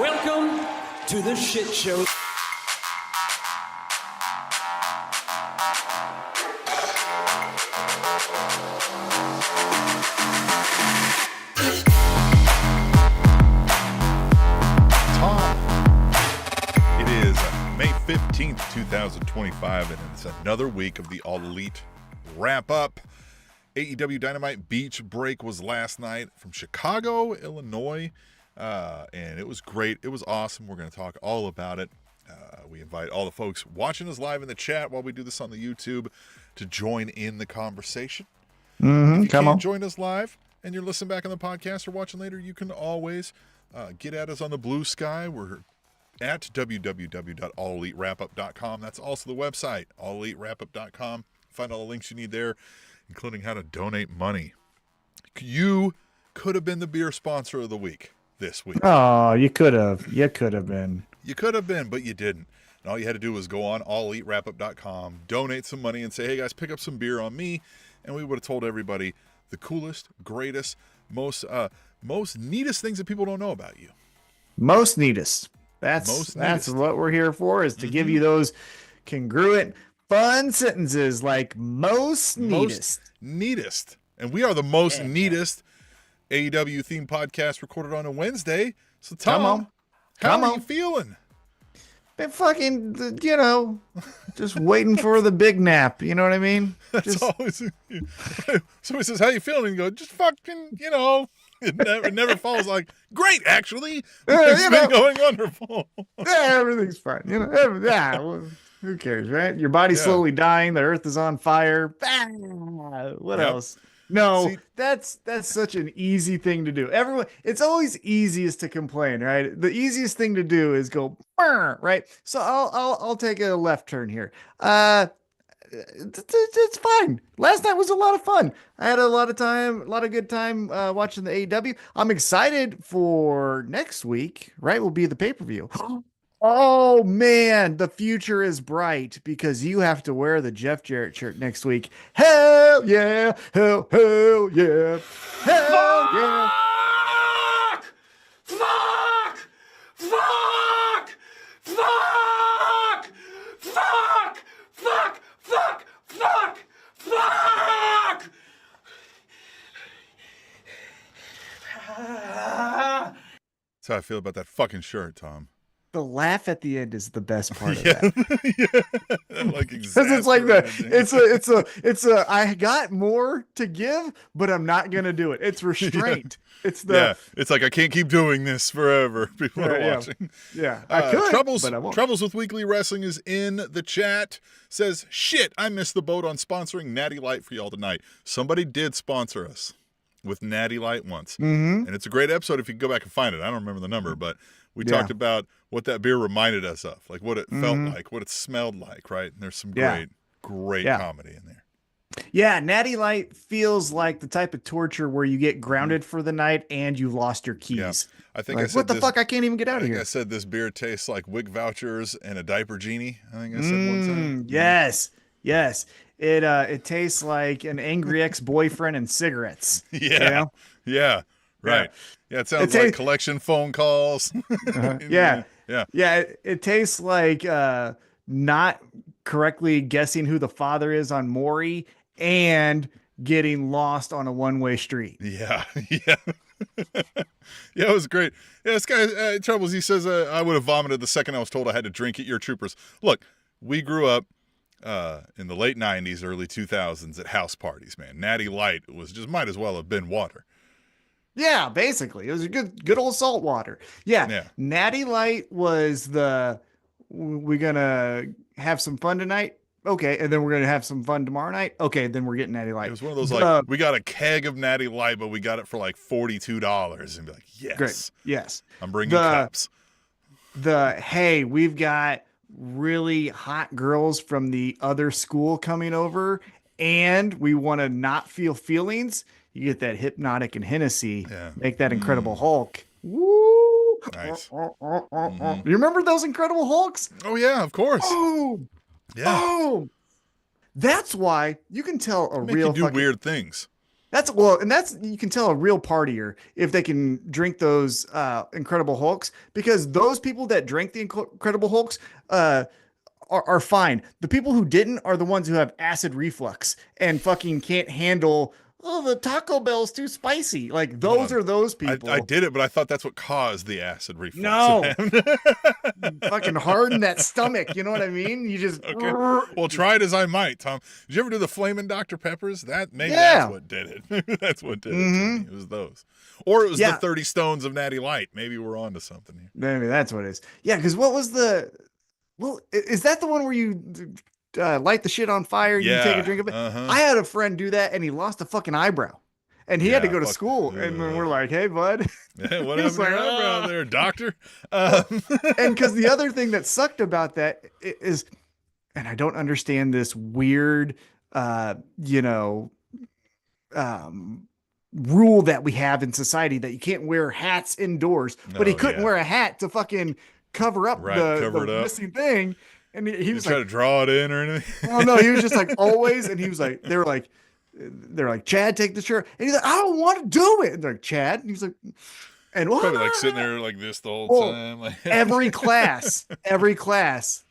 Welcome to the shit show. It is May 15th, 2025, and it's another week of the All Elite Wrap-Up. AEW Dynamite Beach Break was last night from Chicago, Illinois, and it was great. It was awesome. We're going to talk all about it. We invite all the folks watching us live in the chat while we do this on the YouTube to join in the conversation. If you can't join us live and you're listening back on the podcast or watching later, you can always get at us on the Blue Sky. We're at www.allelitewrapup.com. That's also the website, allelitewrapup.com. Find all the links you need there, including how to donate money. You could have been the beer sponsor of the week this week. Oh, you could have. You could have been. You could have been, but you didn't. And all you had to do was go on allelitewrapup.com, donate some money, and say, hey, guys, pick up some beer on me. And we would have told everybody the coolest, greatest, most neatest things that people don't know about you. Most neatest. That's what we're here for, is to give you those congruent, fun sentences like most neatest. Neatest. And we are the most neatest AEW themed podcast recorded on a Wednesday. So Tom, how are you feeling? Been fucking, just waiting for the big nap. You know what I mean? That's always, somebody says, how you feeling? And you go, just fucking, it never falls like, great, actually. It's been going wonderful. Everything's fine. Who cares, right? Your body's slowly dying. The earth is on fire. What else? No, see, that's such an easy thing to do. It's always easiest to complain, right? The easiest thing to do is go, right? So I'll take a left turn here. It's fine. Last night was a lot of fun. I had a lot of good time watching the AEW. I'm excited for next week, right? Will be the pay-per-view. Oh man, the future is bright because you have to wear the Jeff Jarrett shirt next week. Hell yeah, hell yeah, hell yeah. Fuck! That's how I feel about that fucking shirt, Tom. The laugh at the end is the best part of that. Like because it's like it's a I got more to give, but I'm not gonna do it. It's restraint. It's like I can't keep doing this forever. People are watching. I could. Troubles but I won't. Troubles with Weekly Wrestling is in the chat. Says, shit, I missed the boat on sponsoring Natty Light for y'all tonight. Somebody did sponsor us with Natty Light once, and it's a great episode if you can go back and find it. I don't remember the number, but we talked about what that beer reminded us of, like what it felt like, what it smelled like, right? And there's some great comedy in there. Yeah, Natty Light feels like the type of torture where you get grounded for the night and you lost your keys. Yeah. I think like, I said what the fuck? I can't even get out of here. I said this beer tastes like WIC vouchers and a diaper genie. I think I said one time. Yes. It tastes like an angry ex-boyfriend and cigarettes. Yeah. Right. Yeah, it sounds like collection phone calls. Yeah. It tastes like not correctly guessing who the father is on Maury and getting lost on a one-way street. Yeah. Yeah, it was great. Yeah, this guy, Troubles, he says, I would have vomited the second I was told I had to drink at your Troopers. Look, we grew up in the late 90s, early 2000s at house parties, man. Natty Light might as well have been water. Yeah, basically. It was a good old salt water. Yeah. Natty Light was we're going to have some fun tonight. Okay. And then we're going to have some fun tomorrow night. Okay. Then we're getting Natty Light. It was one of those, we got a keg of Natty Light, but we got it for like $42 and be like, yes. Great. Yes. I'm bringing cups. Hey, we've got really hot girls from the other school coming over and we want to not feel feelings. You get that Hypnotic and Hennessy, make that Incredible Hulk. Woo! Nice. You remember those Incredible Hulks? Oh, yeah, of course. Oh, yeah. Oh, that's why you can tell a real do weird things. That's you can tell a real partier if they can drink those Incredible Hulks, because those people that drink the Incredible Hulks are fine. The people who didn't are the ones who have acid reflux and fucking can't handle. Oh, the Taco Bell's too spicy. Like those are those people. I did it, but I thought that's what caused the acid reflux. No, fucking harden that stomach. You know what I mean? You just okay. Well, try it as I might, Tom. Did you ever do the Flamin' Dr. Peppers? Maybe Yeah. that's what did it. That's what did it to me. It was those, or it was the 30 Stones of Natty Light. Maybe we're on to something here. Maybe that's what it is. Yeah, because what was the? Well, is that the one where you light the shit on fire? You take a drink of it. I had a friend do that, and he lost a fucking eyebrow, and he had to go to school. And then we're like, "Hey, bud, yeah, what happened to your eyebrow there, doctor?" And because the other thing that sucked about that is, and I don't understand this weird, rule that we have in society that you can't wear hats indoors, but he couldn't wear a hat to fucking cover up the missing thing. And he was try to draw it in or anything. Oh no, he was just like always. And he was like, they're like, Chad, take the shirt. And he's like, I don't want to do it. And they're like, Chad. And he's like, and probably like sitting there like this the whole time. Like every class,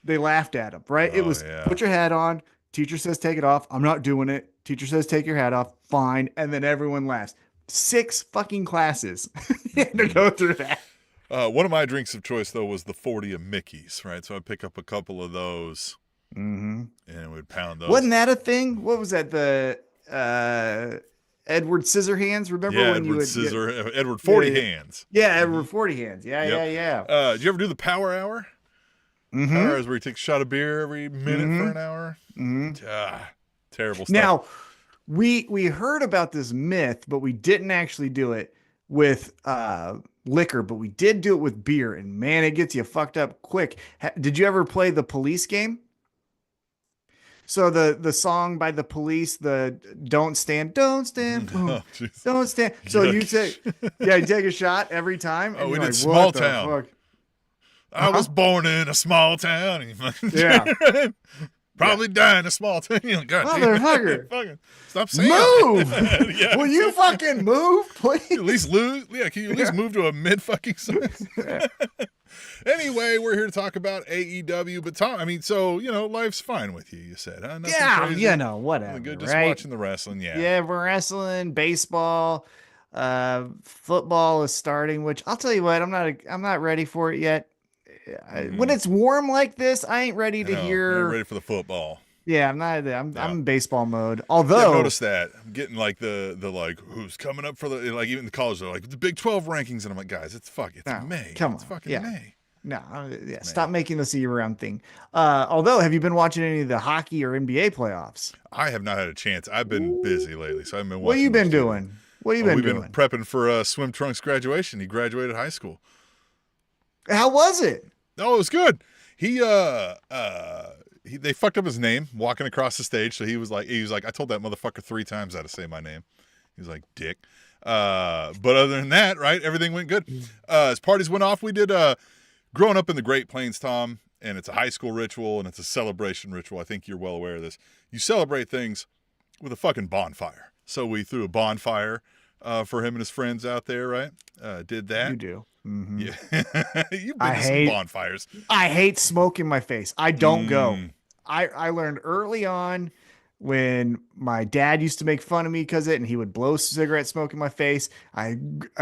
they laughed at him, right? It was put your hat on. Teacher says, take it off. I'm not doing it. Teacher says, take your hat off. Fine. And then everyone laughs. 6 fucking classes to go through that. One of my drinks of choice, though, was the 40 of Mickey's, right? So I'd pick up a couple of those and we'd pound those. Wasn't that a thing? What was that? The Edward Scissorhands? Remember when Edward 40 Hands. Yeah, Edward 40 Hands. Yeah. Did you ever do the Power Hour? Power Hour is where you take a shot of beer every minute for an hour. Terrible stuff. Now, we heard about this myth, but we didn't actually do it with liquor, but we did do it with beer, and man, it gets you fucked up quick. Did you ever play the Police game? So the song by the Police, the don't stand, boom, don't stand. So you take a shot every time. Oh, we did like, Small Town. I was born in a small town. Yeah. Probably die in a small town. God, motherfucker. Stop saying move. Will you fucking move, please? At least can you at least move to a mid fucking size? Anyway, we're here to talk about AEW. But Tom, life's fine with you said, huh? Nothing crazy. Whatever. Good, just right? watching the wrestling, Yeah, we're wrestling, baseball, football is starting, which I'll tell you what, I'm not ready for it yet. When it's warm like this, I ain't ready to hear. I'm ready for the football. Yeah, I'm not. I'm in baseball mode. Although I've noticed that I'm getting like the like who's coming up for the like even the college they're like the Big 12 rankings, and I'm like, guys, it's May. Come on, it's fucking May. No, stop making this a year-round thing. Although, have you been watching any of the hockey or NBA playoffs? I have not had a chance. I've been busy lately, so I've been watching. What have you been doing? We've been prepping for Swim Trunks graduation. He graduated high school. How was it? Oh, it was good. They fucked up his name walking across the stage. So he was like, I told that motherfucker 3 times how to say my name. He was like, dick. But other than that, right, everything went good. As parties went off, we did, growing up in the Great Plains, Tom, and it's a high school ritual and it's a celebration ritual. I think you're well aware of this. You celebrate things with a fucking bonfire. So we threw a bonfire for him and his friends out there, right? Did that. You do. Mm-hmm. Yeah. You've been to some bonfires. I hate smoke in my face. I don't go. I learned early on when my dad used to make fun of me because of it, and he would blow cigarette smoke in my face. I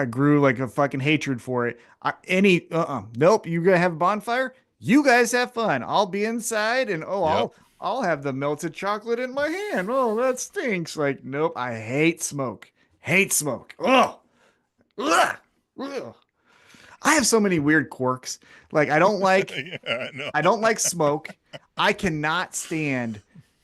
grew like a fucking hatred for it. Nope. You gonna have a bonfire? You guys have fun. I'll be inside, and I'll have the melted chocolate in my hand. Oh, that stinks. Like, nope. I hate smoke. Ugh. Ugh. Ugh. I have so many weird quirks. Like I don't like I don't like smoke. I cannot stand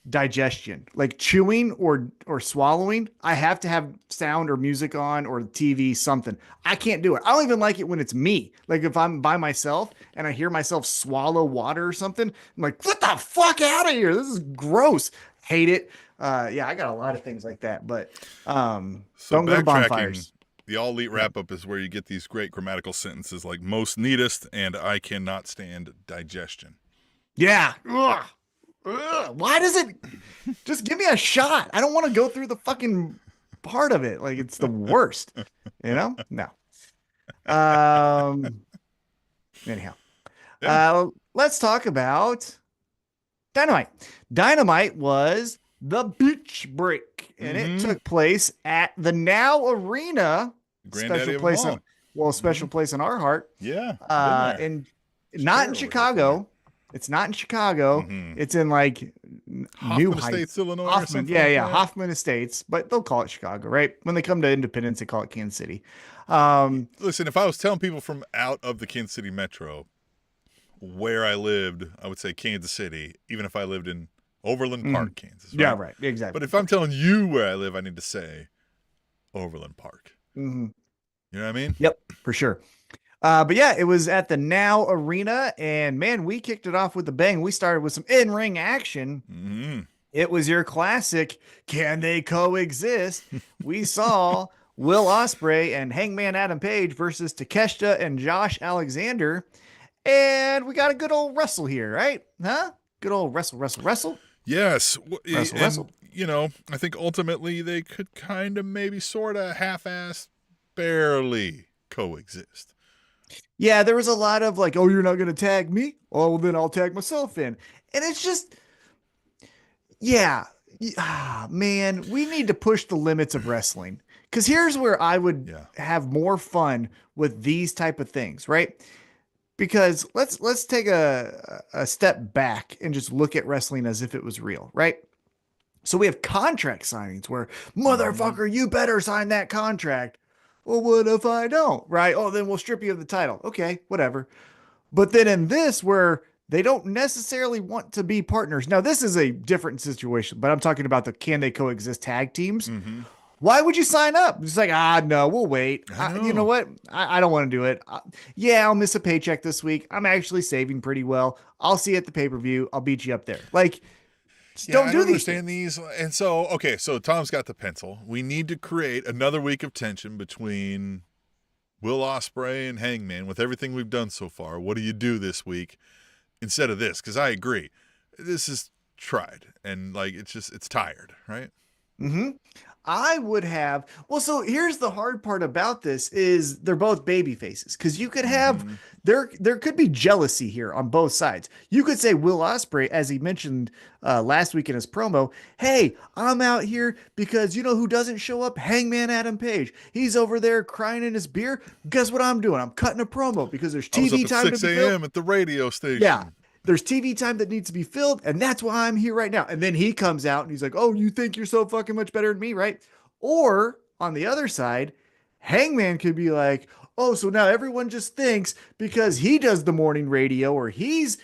digestion. Like chewing or swallowing. I have to have sound or music on or TV, something. I can't do it. I don't even like it when it's me. Like if I'm by myself and I hear myself swallow water or something, I'm like, get the fuck out of here. This is gross. Hate it. I got a lot of things like that, but don't go to bonfires. The All Elite Wrap-Up is where you get these great grammatical sentences like most neatest and I cannot stand digestion. Yeah. Ugh. Ugh. Why does it just give me a shot? I don't want to go through the fucking part of it. Like it's the worst, No. Um. Anyhow, Yeah. let's talk about Dynamite. Dynamite was the beach break, and it Mm-hmm. took place at the Now Arena. Granddaddy Special of them place all. special place in our heart. Yeah. Been there. And not in Cheryl would go from Chicago. It's not in Chicago. Mm-hmm. It's in like New Hoffman Heights. Estates, Illinois, or Hoffman. something Yeah, like yeah. that. Hoffman Estates, but they'll call it Chicago, right? When they come to Independence, they call it Kansas City. Listen, if I was telling people from out of the Kansas City metro where I lived, I would say Kansas City, even if I lived in Overland Park, Kansas. Right? Yeah, right. Exactly. But if I'm telling you where I live, I need to say Overland Park. Mm-hmm. You know what I mean? Yep, for sure. But yeah, it was at the Now Arena, and man, we kicked it off with a bang. We started with some in-ring action. Mm-hmm. It was your classic, can they coexist? We saw Will Ospreay and Hangman Adam Page versus Takeshita and Josh Alexander. And we got a good old wrestle here, right? Huh? Good old wrestle. Yes. Wrestle. I think ultimately they could kind of maybe sort of half-ass barely coexist. Yeah, there was a lot of like, oh, you're not going to tag me? Oh, well, then I'll tag myself in. And it's just, yeah. Man, we need to push the limits of wrestling. Because here's where I would have more fun with these type of things, right? Because let's take a step back and just look at wrestling as if it was real, right? So we have contract signings where, motherfucker, you better sign that contract. Well, what if I don't? Right? Oh, then we'll strip you of the title. Okay, whatever. But then in this, where they don't necessarily want to be partners. Now, this is a different situation, but I'm talking about the can they coexist tag teams. Mm-hmm. Why would you sign up? It's like, no, we'll wait. You know what? I don't want to do it. Yeah, I'll miss a paycheck this week. I'm actually saving pretty well. I'll see you at the pay-per-view. I'll beat you up there. Like, don't do these. Understand these. And so, okay, so Tom's got the pencil. We need to create another week of tension between Will Ospreay and Hangman with everything we've done so far. What do you do this week instead of this? Because I agree. This is tried. And, like, it's tired, right? Mm-hmm. I would have. Well, so here's the hard part about this is they're both baby faces because you could have there could be jealousy here on both sides. You could say Will Ospreay, as he mentioned last week in his promo, hey, I'm out here because you know who doesn't show up? Hangman Adam Page. He's over there crying in his beer. Guess what I'm doing? I'm cutting a promo because there's TV time at 6 to be filled. a.m. at the radio station. Yeah. There's TV time that needs to be filled, and that's why I'm here right now. And then he comes out and he's like, oh, you think you're so fucking much better than me, right? Or on the other side, Hangman could be like, oh, so now everyone just thinks because he does the morning radio or he's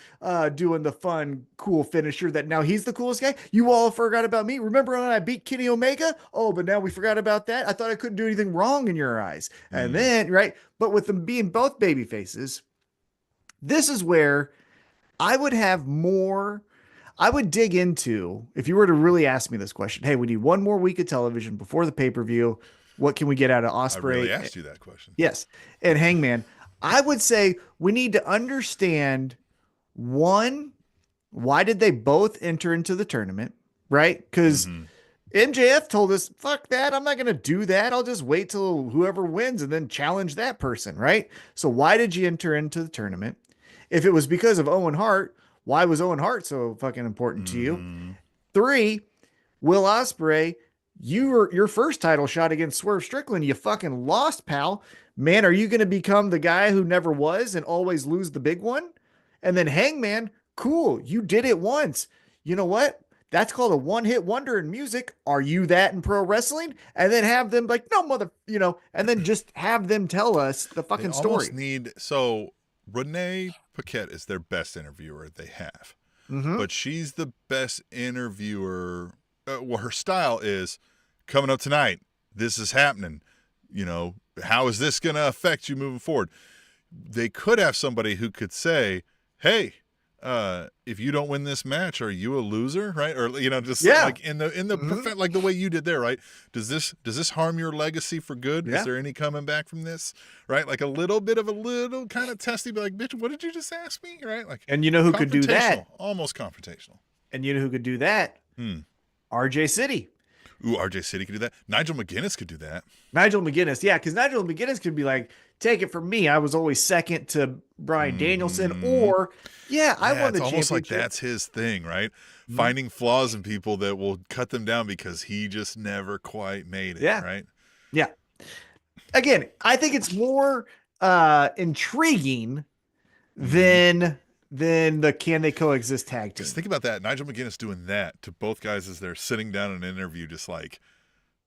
doing the fun, cool finisher that now he's the coolest guy. You all forgot about me. Remember when I beat Kenny Omega? Oh, but now we forgot about that. I thought I couldn't do anything wrong in your eyes. And then, right? But with them being both baby faces, this is where I would have more. I would dig into, if you were to really ask me this question, hey, we need one more week of television before the pay-per-view. What can we get out of Ospreay? I really asked you that question. Yes. And Hangman, I would say we need to understand, one, why did they both enter into the tournament, right? Because MJF told us, fuck that. I'm not going to do that. I'll just wait till whoever wins and then challenge that person, right? So why did you enter into the tournament? If it was because of Owen Hart, why was Owen Hart so fucking important to you? 3, Will Ospreay, your first title shot against Swerve Strickland, you fucking lost, pal. Man, are you going to become the guy who never was and always lose the big one? And then Hangman, cool, you did it once. You know what? That's called a one-hit wonder in music. Are you that in pro wrestling? And then have them like, no, mother, and then just have them tell us the fucking story. Renee Paquette is their best interviewer they have, but she's the best interviewer. Her style is coming up tonight. This is happening. How is this going to affect you moving forward? They could have somebody who could say, hey, if you don't win this match, are you a loser? Right. Or, like in the like the way you did there, right. Does this harm your legacy for good? Yeah. Is there any coming back from this? Right. Like a little kind of testy, but like, bitch, what did you just ask me? Right. Like, and you know who could do that? Almost confrontational. And you know who could do that? RJ City. Ooh, RJ City could do that. Nigel McGuinness could do that. Nigel McGuinness, yeah, because Nigel McGuinness could be like, take it from me, I was always second to Bryan Danielson, Mhm. or yeah, I Yeah, won it's the almost like championship. that's his thing, right? Mhm. Finding flaws in people that will cut them down because he just never quite made it, Yeah, right? yeah. Again, I think it's more intriguing Mm-hmm. than the can they coexist tag Because team. think about that. Nigel McGuinness doing that to both guys as they're sitting down in an interview, just like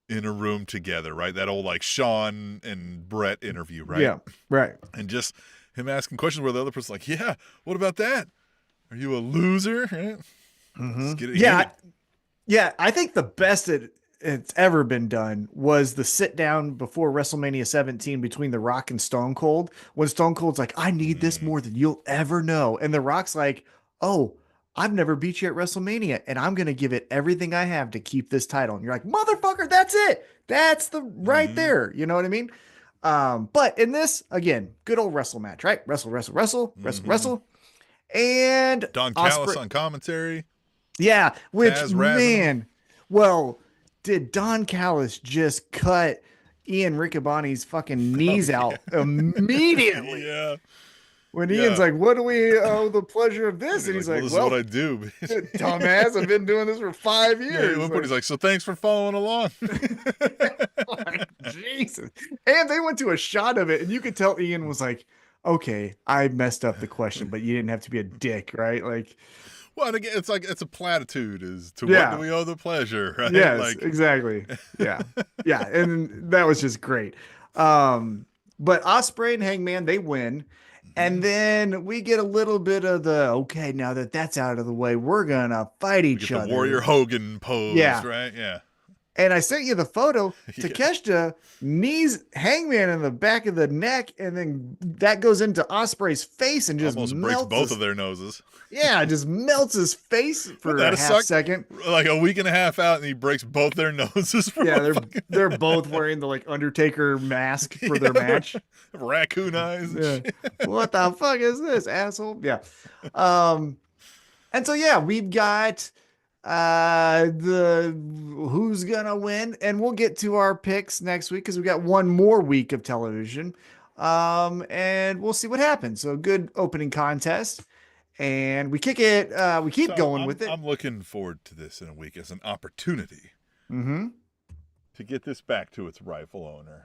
in a room together, right? That old like Sean and Brett interview, right? Yeah, right. And just him asking questions where the other person's like, yeah, what about that? Are you a loser? Right? Hmm. Just get it Yeah, heated. yeah. I think the best it's ever been done was the sit down before WrestleMania 17 between The Rock and Stone Cold. When Stone Cold's like, I need this Mm. more than you'll ever know. And The Rock's like, oh, I've never beat you at WrestleMania, and I'm going to give it everything I have to keep this title. And you're like, motherfucker, that's it. That's the right Mm-hmm. there. You know what I mean? But in this, again, good old wrestle match, right? Wrestle, wrestle, wrestle, wrestle, Mm-hmm. wrestle. And Don Callis Osprey, on commentary. yeah, which Taz razzing him. man, well, did Don Callis just cut Ian Riccaboni's fucking Oh knees yeah. out immediately? Yeah. When Ian's Yeah. like, "What do we owe the pleasure of And this?" he's And like, he's well, like, this is what I "Well, do. dumbass, I've been doing this for 5 years." Yeah, at one point he's like, so thanks for following along. Like, Jesus. And they went to a shot of it, and you could tell Ian was like, "Okay, I messed up the question, but you didn't have to be a dick, right?" Like, Well, and again, it's like it's a platitude is to what do yeah. we owe the pleasure, right? Yes, Like exactly. Yeah. Yeah. And that was just great. But Osprey and Hangman, they win. And mhm. then we get a little bit of the okay, now that that's out of the way, we're gonna fight We each get the Warrior other. Hogan pose, Yeah. right? Yeah. And I sent you the photo. Yeah. Takeshita knees Hangman in the back of the neck, and then that goes into Osprey's face and just Almost breaks melts both of his, their noses. yeah, just melts his face Wouldn't for that a have half sucked? second. Like a week and a half out and he breaks both their noses for Yeah, a they're fucking they're both wearing the like Undertaker mask for their match. raccoon eyes and Yeah. shit. What the fuck is this, asshole? Yeah. Um, and so yeah, we've got the who's gonna win, and we'll get to our picks next week because we got one more week of television. And we'll see what happens. So good opening contest. And we kick it, we keep So going I'm with it. I'm looking forward to this in a week as an opportunity Mm-hmm. to get this back to its rightful owner.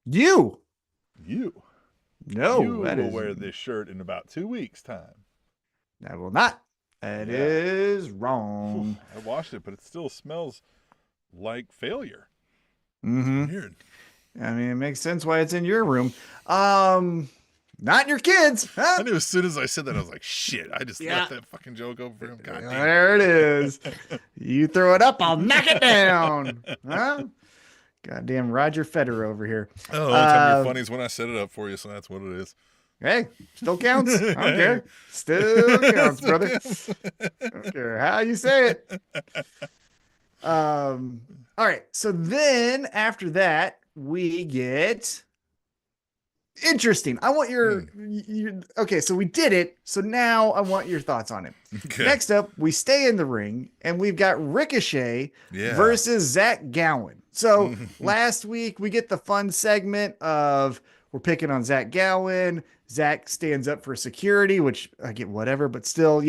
You. You. No, You that will is wear this shirt in about 2 weeks' time. I will not. That Yeah. is Whew, wrong. I washed it, but it still smells like failure. It's Mm-hmm. weird. I mean, it makes sense why it's in your room. Not your kids, I huh? knew as soon as I said that, I was like, shit, I just Yeah. left that fucking joke over for him. God damn. There it is. You throw it up, I'll knock it down. Huh? Goddamn Roger Federer over here. Oh, the only time you're Uh, funny is when I set it up for you, so that's what it is. Hey, still counts. I don't care. Still counts, brother. I don't care how you say it. All right. So then after that, we get interesting. I want your okay, so we did it. So now I want your thoughts on it. Okay. Next up, we stay in the ring and we've got Ricochet Yeah. versus Zach Gowen. So last week we get the fun segment of we're picking on Zach Gowen. Zach stands up for security, which I get whatever, but still,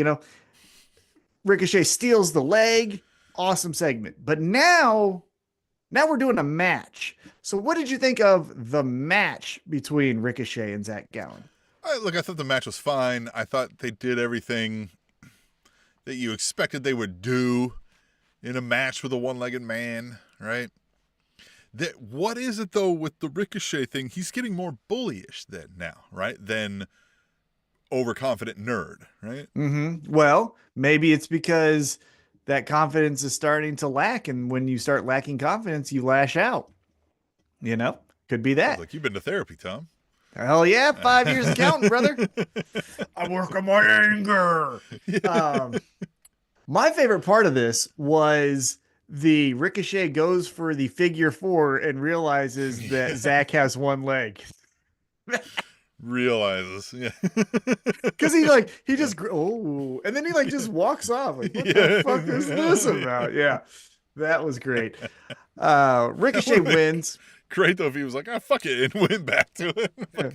Ricochet steals the leg. Awesome segment. But now we're doing a match. So what did you think of the match between Ricochet and Zach Gowen? Look, I thought the match was fine. I thought they did everything that you expected they would do in a match with a one-legged man, right? What is it, though, with the Ricochet thing? He's getting more bullyish now, right? Than overconfident nerd, right? Mm-hmm. Well, maybe it's because that confidence is starting to lack. And when you start lacking confidence, you lash out. Could be Sounds that. like you've been to therapy, Tom. Hell yeah, 5 years of counting, brother. I work on my anger. My favorite part of this was the Ricochet goes for the figure four and realizes that Zach has one leg. Realizes, yeah. Because he just, and then he just walks off. Like, what the Yeah. fuck is this about? Yeah. That was great. Ricochet Would've been wins. Great though if he was like, fuck it, and went back to it. Yeah.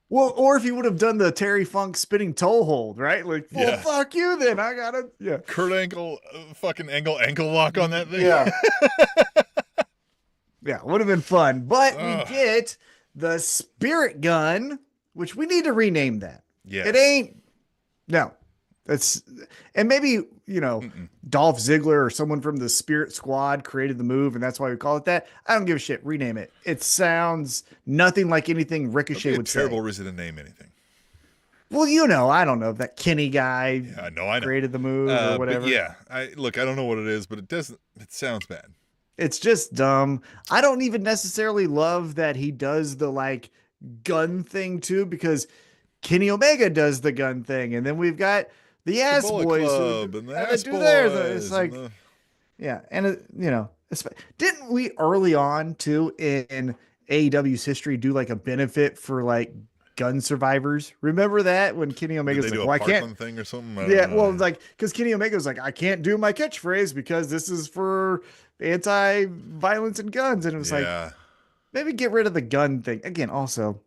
Well, or if he would have done the Terry Funk spinning toe hold, right? Like, well, Yes. fuck you then. I gotta, yeah. Kurt Angle, fucking ankle lock on that thing. Yeah. Yeah, would have been fun. But we Ugh. get the spirit gun, which we need to rename that. Yes. It ain't, no. That's, and maybe, Dolph Ziggler or someone from the Spirit Squad created the move, and that's why we call it that. I don't give a shit. Rename it. It sounds nothing like anything Ricochet would say. Terrible reason to name anything. Well, I don't know if that Kenny guy I know. created the move or whatever. Yeah, I don't know what it is, but it sounds bad. It's just dumb. I don't even necessarily love that he does the like gun thing too, because Kenny Omega does the gun thing, and then we've got the Ass Boys Club and the Ass do theirs. Boys It's like, yeah, and didn't we early on too in AEW's history do like a benefit for like gun survivors? Remember that when Kenny Omega's like, well, I can't thing or something. Well, like because Kenny Omega's like, I can't do my catchphrase because this is for anti-violence and guns, and it was like, maybe get rid of the gun thing again. Also,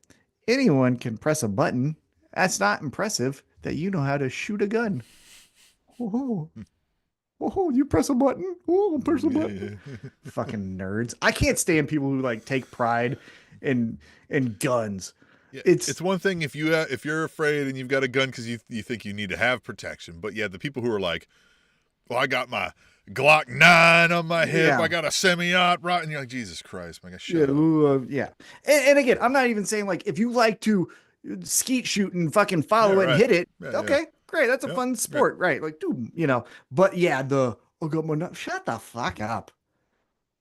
anyone can press a button. That's not impressive that you know how to shoot a gun. Oh, you press a button. Oh, press a button. Fucking nerds. I can't stand people who like take pride in guns. Yeah, it's one thing if you're afraid and you've got a gun because you think you need to have protection, but yeah, the people who are like, well, I got my Glock 9 on my hip, I got a semi-auto, right? And you're like, Jesus Christ, my God, yeah. And again, I'm not even saying like if you like to skeet shoot and fucking follow it and hit it, okay, great, that's a fun sport, right? Like, dude, but yeah, shut the fuck up.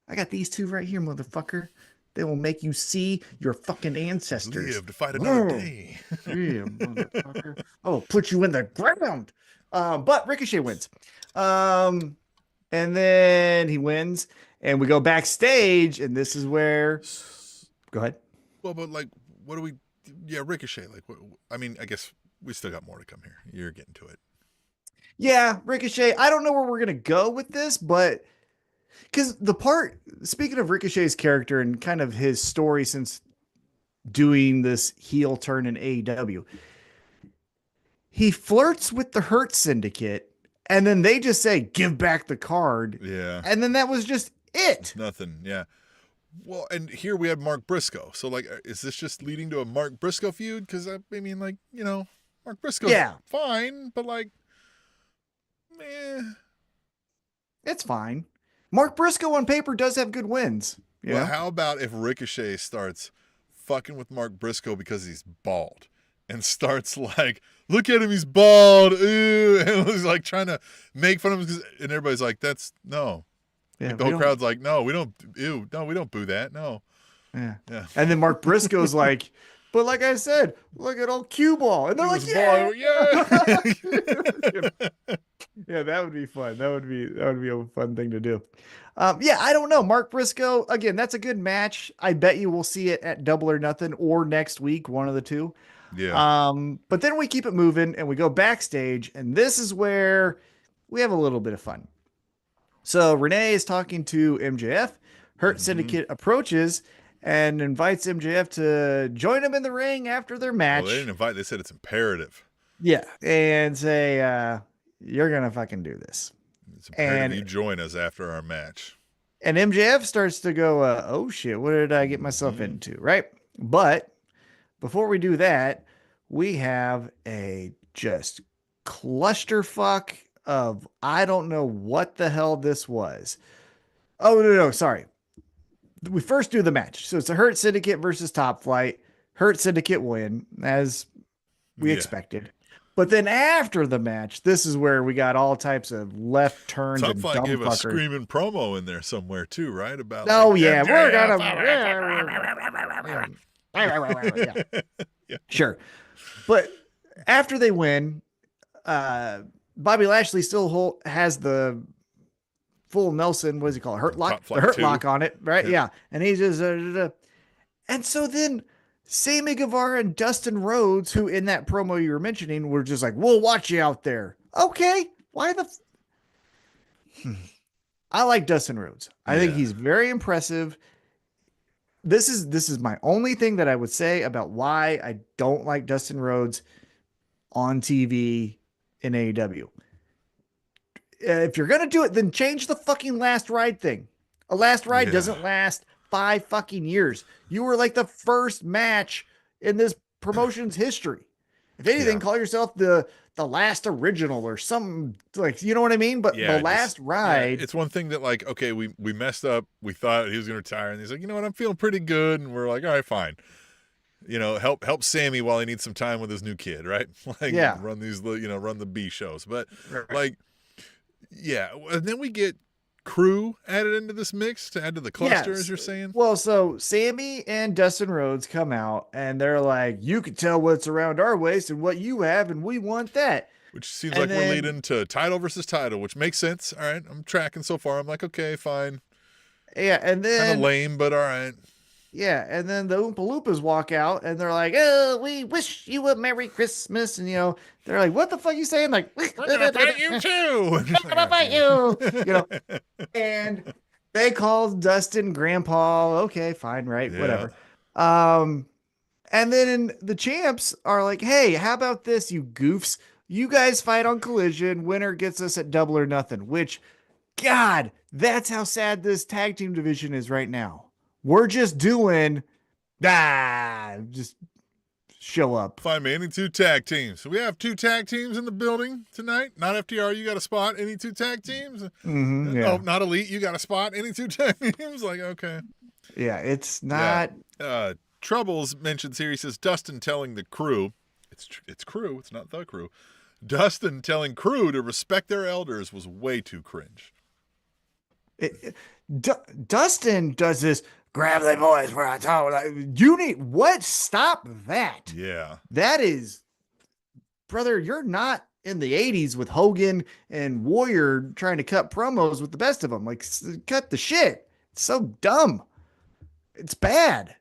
I got these two right here, motherfucker. They will make you see your fucking ancestors. Live to fight another day. Yeah, motherfucker. I'll put you in the ground. But Ricochet wins. And then he wins, and we go backstage, and this is where. Go ahead. Well, but like, what do we? Yeah, Ricochet. Like, I mean, I guess we still got more to come here. You're getting to it. Yeah, Ricochet. I don't know where we're gonna go with this, but because speaking of Ricochet's character and kind of his story since doing this heel turn in AEW, he flirts with the Hurt Syndicate, and then they just say, give back the card. Yeah. And then that was just it. It's nothing. Yeah. Well, and here we have Mark Briscoe. So, like, is this just leading to a Mark Briscoe feud? Because, I mean, like, Mark Briscoe's fine, but, like, meh. It's fine. Mark Briscoe on paper does have good wins. Yeah. Well, how about if Ricochet starts fucking with Mark Briscoe because he's bald and starts like, look at him, he's bald, ooh, and he's like trying to make fun of him, and everybody's like, that's no. Yeah, like the whole crowd's like, no, we don't, ew, no, we don't boo that, no. Yeah. And then Mark Briscoe's like, but like I said, look at old cue ball, and they're like, yeah. Yeah, that would be fun. That would be a fun thing to do. Yeah, I don't know. Mark Briscoe, again, that's a good match. I bet you we'll see it at Double or Nothing or next week, one of the two. Yeah. But then we keep it moving and we go backstage, and this is where we have a little bit of fun. So Renee is talking to MJF. Hurt Syndicate approaches and invites MJF to join him in the ring after their match. Well, they didn't invite, they said it's imperative. Yeah, and say, you're going to fucking do this. It's imperative you join us after our match. And MJF starts to go, oh shit, what did I get myself into, right? But before we do that, we have a just clusterfuck of, I don't know what the hell this was. Oh, no, sorry. We first do the match. So it's a Hurt Syndicate versus Top Flight. Hurt Syndicate win, as we expected. But then after the match, this is where we got all types of left turns. Top and Flight gave fucker. a screaming promo in there somewhere too, right? About we're gonna yeah. Sure. But after they win, Bobby Lashley still has the full Nelson, what does he call it? Hurt Lock? The Hurt Lock on it, right? Yeah. And he's just and so then Sammy Guevara and Dustin Rhodes, who in that promo you were mentioning, were just like, we'll watch you out there. Okay. Why the I like Dustin Rhodes. I think Yeah. he's very impressive. This is my only thing that I would say about why I don't like Dustin Rhodes on TV in AEW. If you're gonna do it, then change the fucking last ride thing. A last ride Yeah. doesn't last 5 fucking years. You were like the first match in this promotion's history. If anything, Yeah. call yourself the last original or something, like, you know what I mean? But Yeah, the last ride, it's one thing that, like, okay, we messed up. We thought he was going to retire, and he's like, you know what, I'm feeling pretty good, and we're like, all right, fine. You know, help Sammy while he needs some time with his new kid, right? Like, Yeah. run these, run the B shows. But Right. like, yeah, and then we get Crew added into this mix to add to the cluster, Yes. as you're saying. Well, so Sammy and Dustin Rhodes come out and they're like, you can tell what's around our waist and what you have, and we want that. Which seems And like we're then- leading to title versus title, which makes sense. All right, I'm tracking so far. I'm like, okay, fine. Yeah, and Kind of then lame, but all right. yeah, and then the Oompa Loompas walk out and they're like, "Oh, we wish you a Merry Christmas." And they're like, "What the fuck are you saying?" Like, We're gonna fight you too. "We're gonna fight you." And they call Dustin Grandpa. Okay, fine, right, Yeah. whatever. And then the champs are like, "Hey, how about this, you goofs? You guys fight on Collision. Winner gets us at Double or Nothing." Which, God, that's how sad this tag team division is right now. We're just doing, just show up. Find me any two tag teams. So we have two tag teams in the building tonight. Not FTR, you got a spot. Any two tag teams? Yeah. Oh, not Elite, you got a spot. Any two tag teams? Like, okay. Yeah, it's not. Troubles mentions here. He says Dustin telling the Crew, it's Crew, it's not the Crew. Dustin telling Crew to respect their elders was way too cringe. Dustin does this. Grab the boys where I talk. Like, you need what? Stop that. Yeah. That is, brother, you're not in the 80s with Hogan and Warrior trying to cut promos with the best of them. Like, cut the shit. It's so dumb. It's bad.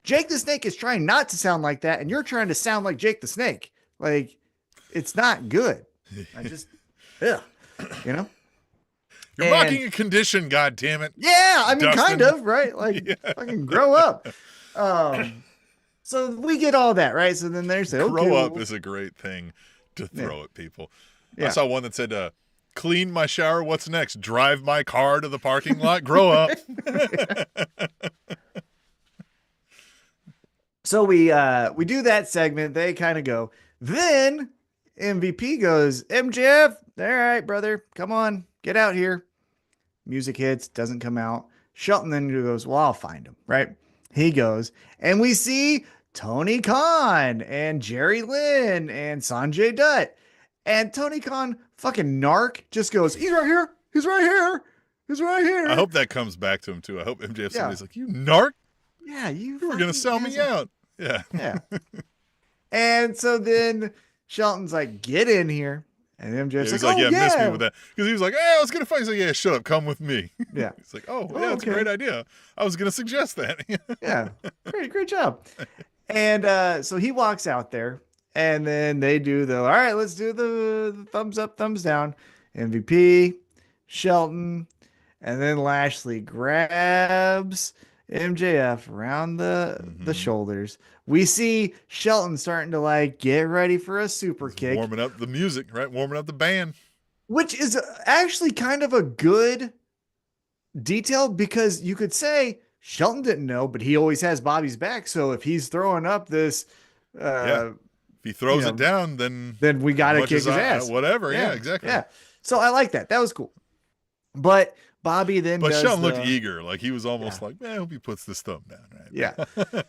Jake the Snake is trying not to sound like that, and you're trying to sound like Jake the Snake. Like, it's not good. I just, ugh, You're mocking a condition, God damn it. Yeah, I mean, Dustin. kind of, right? Like, fucking grow up. So we get all that, right? So then they say, okay, Grow up is a great thing to throw at people. Yeah. I saw one that said, clean my shower. What's next? Drive my car to the parking lot. Grow up. So we do that segment. They kind of go. Then MVP goes, MJF, all right, brother, come on, get out here. Music hits, doesn't come out. Shelton then goes, well, I'll find him, right? He goes, and we see Tony Khan and Jerry Lynn and Sanjay Dutt. And Tony Khan, fucking narc, just goes, he's right here. He's right here. He's right here. I hope that comes back to him, too. I hope MJF Yeah. somebody's like, you narc? Yeah, you You were going to sell me out. Yeah. Yeah. And so then Shelton's like, get in here. And MJF's He's like, like, oh, yeah, miss me yeah. with that. Because he was like, hey, I was going to fight. He's like, yeah, shut up. Come with me. Yeah. He's like, oh, Oh, yeah, that's okay. a great idea. I was going to suggest that. Yeah. Great job. And so he walks out there, and then they do all right, let's do the thumbs up, thumbs down. MVP, Shelton, and then Lashley grabs MJF around the shoulders. We see Shelton starting to like get ready for a super kick, Warming up the music, right? Warming up the band. which is actually kind of a good detail, because you could say Shelton didn't know, but he always has Bobby's back. So if he's throwing up this, If he throws you know, it down, then we got to much kick as his I- ass. Whatever. Yeah, exactly. Yeah. So I like that. That was cool. But Bobby then But does Shelton the- looked eager. Like he was almost like, man, I hope he puts this thumb down. Right? Yeah.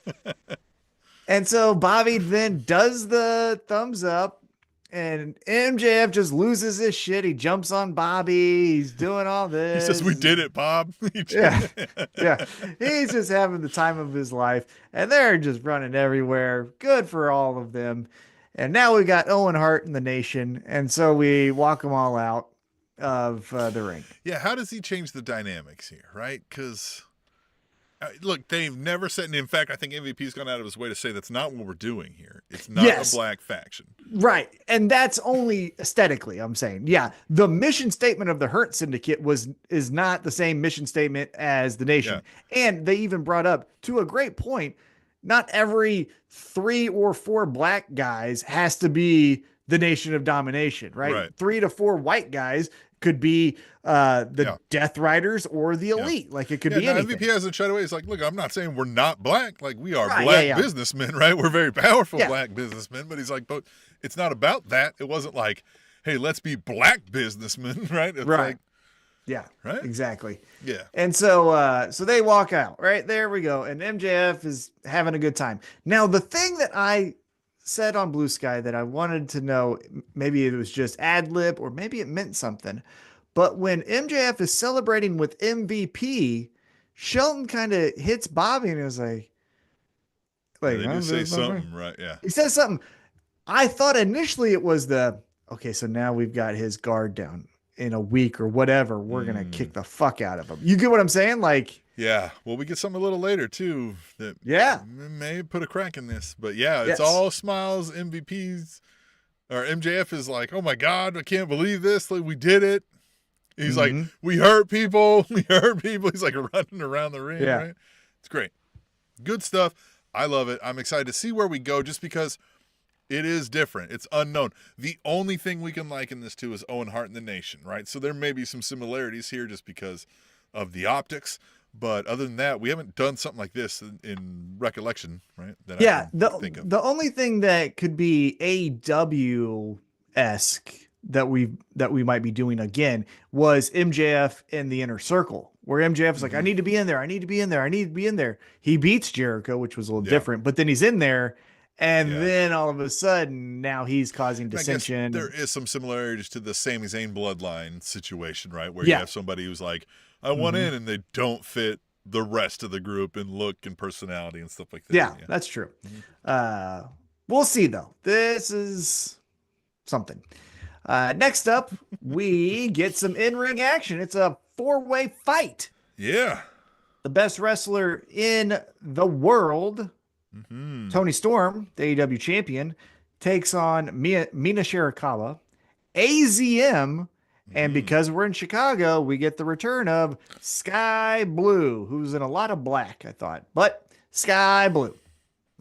And so Bobby then does the thumbs up, and MJF just loses his shit. He jumps on Bobby. He's doing all He this. says, we did it, Bob. Yeah. Yeah. He's just having the time of his life, and they're just running everywhere. Good for all of them. And now we got Owen Hart in the nation. And so we walk them all out of the ring. Yeah, how does he change the dynamics here, right? Because Look, they've never said, and in fact, I think MVP's gone out of his way to say that's not what we're doing here. It's not Yes. a black faction. Right. And that's only aesthetically, I'm saying. Yeah. The mission statement of the Hurt Syndicate is not the same mission statement as the Nation. Yeah. And they even brought up, to a great point, not every 3 or 4 black guys has to be the Nation of Domination, right? 3 to 4 white guys could be the Death Riders or the Elite. Like it could be anything. MVP hasn't shied away. He's like, look, I'm not saying we're not black. Like we are black businessmen, right? We're very powerful black businessmen. But he's like, but it's not about that. It wasn't like, hey, let's be black businessmen, right? It's like, yeah, right. Exactly. Yeah. And so they walk out, right? There we go. And MJF is having a good time. Now, the thing that I said on Blue Sky that I wanted to know, maybe it was just ad lib or maybe it meant something, but when MJF is celebrating with MVP, Shelton kind of hits Bobby and was like, they do say something, right? Yeah. He says something. I thought initially it was okay, so now we've got his guard down. In a week or whatever, we're going to kick the fuck out of him. You get what I'm saying? Like, yeah. Well, we get something a little later too that may put a crack in this, but it's all smiles. MVPs or MJF is like, oh my God, I can't believe this. Like we did it. He's like, we hurt people. We hurt people. He's like running around the ring. Yeah. Right? It's great. Good stuff. I love it. I'm excited to see where we go just because it is different. It's unknown. The only thing we can liken this to is Owen Hart and the Nation, right? So there may be some similarities here just because of the optics. But other than that, we haven't done something like this in recollection, right? That I can think of. The only thing that could be AEW-esque that we might be doing again was MJF in the Inner Circle, where MJF is like, I need to be in there. I need to be in there. I need to be in there. He beats Jericho, which was a little different, but then he's in there. And then all of a sudden, now he's causing dissension. There is some similarities to the Sami Zayn bloodline situation, right? Where you have somebody who's like, I want in, and they don't fit the rest of the group in look and personality and stuff like that. Yeah, that's true. We'll see, though. This is something. Next up, we get some in-ring action. It's a 4-way fight. Yeah. The best wrestler in the world, Tony Storm, the AEW champion, takes on Mina Shirakawa, AZM, and because we're in Chicago, we get the return of Sky Blue, who's in a lot of black, I thought, but Sky Blue.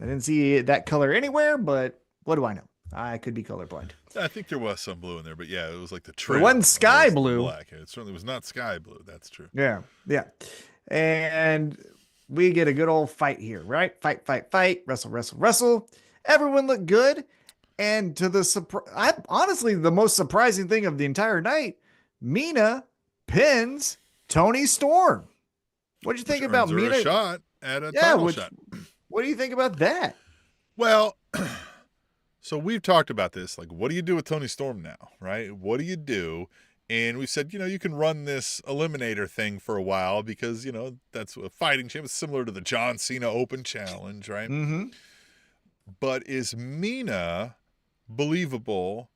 I didn't see that color anywhere, but what do I know? I could be colorblind. I think there was some blue in there, but it was like the trail. It wasn't sky blue. Black. It certainly was not sky blue. That's true. Yeah. And we get a good old fight here, right? Fight, wrestle. Everyone looked good. And to the honestly, the most surprising thing of the entire night, Mina pins Tony Storm. What'd you think about Mina? A shot at a title shot. What do you think about that? Well, so we've talked about this. Like, what do you do with Tony Storm now, right? What do you do? And we said, you can run this eliminator thing for a while because, that's a fighting champ. It's similar to the John Cena Open Challenge, right? Mm-hmm. But is Mina believable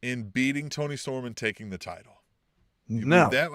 in beating Tony Storm and taking the title? You no. That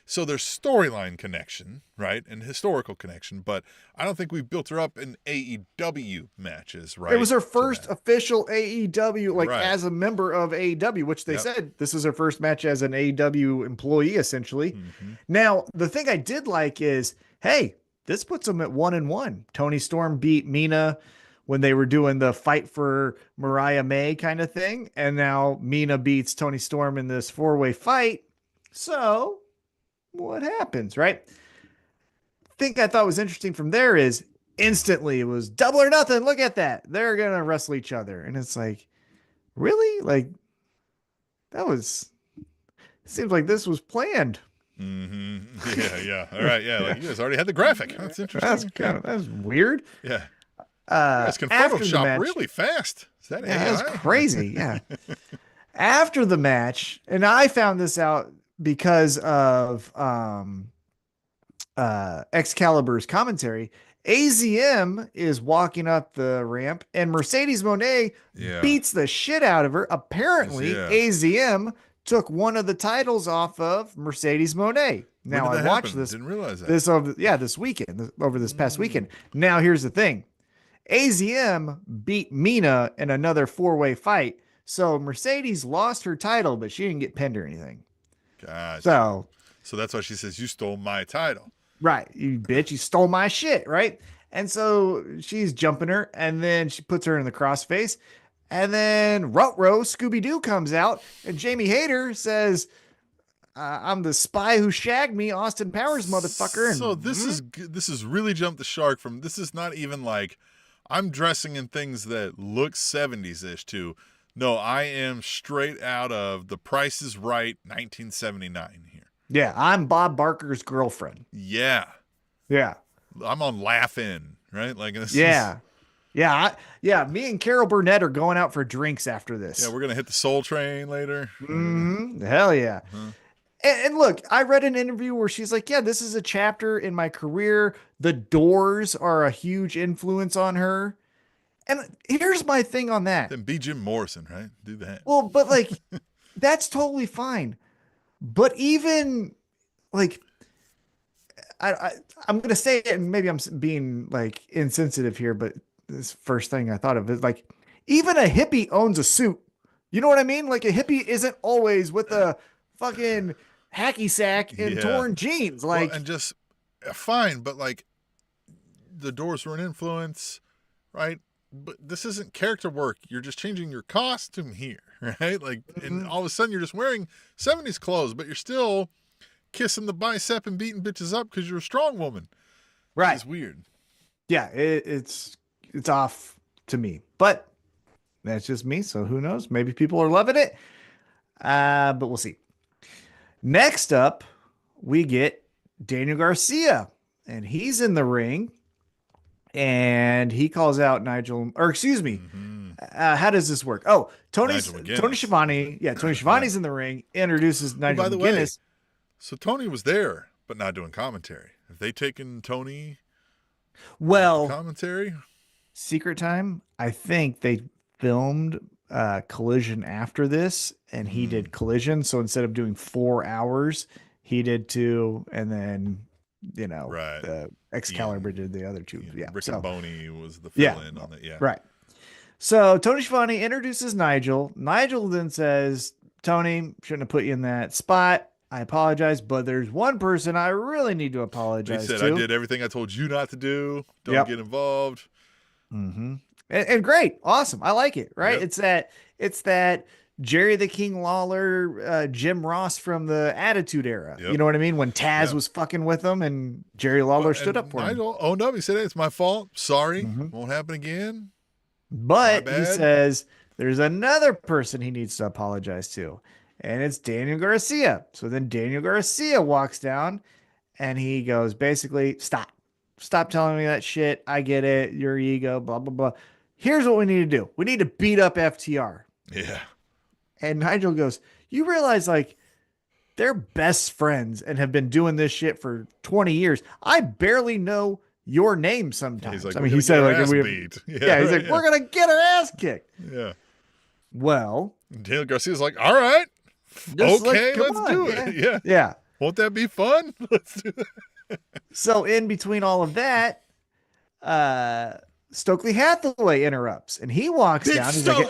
so there's storyline connection, right, and historical connection, but I don't think we've built her up in AEW matches, right? It was her first official AEW, as a member of AEW, which they said this is her first match as an AEW employee, essentially. Mm-hmm. Now, the thing I did like is, hey, this puts them at 1-1. Tony Storm beat Mina when they were doing the fight for Mariah May kind of thing, and now Mina beats Tony Storm in this 4-way fight. So what happens, right? Thing I thought was interesting from there is instantly it was double or nothing. Look at that. They're going to wrestle each other. And it's like, really? Like, it seems like this was planned. Mm-hmm. Yeah. All right. Yeah. Like you guys already had the graphic. That's interesting. That's weird. Yeah. You guys can Photoshop really fast. Is that AI? That's crazy. Yeah. After the match, and I found this out because of Excalibur's commentary, AZM is walking up the ramp and Mercedes Moné beats the shit out of her. Apparently, AZM took one of the titles off of Mercedes Moné. When Now did I that watched happen? this Didn't realize that. this weekend, over this past weekend. Now here's the thing. AZM beat Mina in another four-way fight. So Mercedes lost her title, but she didn't get pinned or anything. Gotcha. So, So that's why she says, you stole my title. right, you bitch, you stole my shit, right? And so she's jumping her, and then she puts her in the crossface. And then Rutro Scooby Doo comes out, and Jamie Hayter says, I'm the spy who shagged me, Austin Powers, motherfucker. So And this is really jumped the shark from. This is not even like I'm dressing in things that look 70s ish too. No, I am straight out of The Price is Right 1979 here. yeah, I'm Bob Barker's girlfriend. Yeah, Yeah. I'm on Laugh-In, right? Like this Yeah. Yeah. Me and Carol Burnett are going out for drinks after this. Yeah, we're gonna hit the Soul Train later. Hell yeah. Uh-huh. And look, I read an interview where she's like, yeah, this is a chapter in my career. The Doors are a huge influence on her. And here's my thing on that. Then be Jim Morrison, right? Do that. Well, but like, that's totally fine. But even like, I'm going to say it, and maybe I'm being like insensitive here, but this first thing I thought of is like, even a hippie owns a suit. You know what I mean? Like a hippie isn't always with a fucking hacky sack and torn jeans. Like, well, and just fine, but like the Doors were an influence, right? But this isn't character work. You're just changing your costume here, right? Like, and all of a sudden you're just wearing 70s clothes, but you're still kissing the bicep and beating bitches up because you're a strong woman. right. It's weird. Yeah, it's off to me, but that's just me. So who knows? Maybe people are loving it. But we'll see. Next up, we get Daniel Garcia, and he's in the ring, and he calls out Nigel, or excuse me. How does this work? Oh, Tony Schiavone. Yeah, Tony Schiavone's in the ring, introduces Nigel by the McGuinness. way, so Tony was there, but not doing commentary. Have they taken Tony Well, commentary? Secret Time, I think they filmed Collision after this, and he did Collision. So instead of doing 4 hours, he did 2, and then Right. the Excalibur did the other 2. Yeah, Rick so, and Boney was the fill-in on it. Yeah, right. So Tony Schiavone introduces Nigel. Nigel then says, "Tony, shouldn't have put you in that spot. I apologize, but there's one person I really need to apologize he said, to." I did everything I told you not to do. Don't get involved. And great, awesome. I like it. Right? Yep. It's that Jerry the King Lawler, Jim Ross from the Attitude Era. Yep. You know what I mean? When Taz was fucking with him, and Jerry Lawler stood up for him. Nigel owned up. He said, hey, it's my fault. Sorry. Won't happen again. But My he bad. says there's another person he needs to apologize to, and it's Daniel Garcia. So then Daniel Garcia walks down, and he goes, basically, stop telling me that shit. I get it. Your ego, blah, blah, blah. Here's what we need to do. We need to beat up FTR. Yeah. And Nigel goes, you realize like they're best friends and have been doing this shit for 20 years. I barely know your name sometimes. He's like, I mean, he said like, beat. yeah, he's like, we're going to get our ass kicked. Yeah. Well, Daniel Garcia's like, all right. just Okay, come let's on, do it. Yeah. Yeah. Won't that be fun? Let's do that. So in between all of that, Stokely Hathaway interrupts and he walks down. He's like,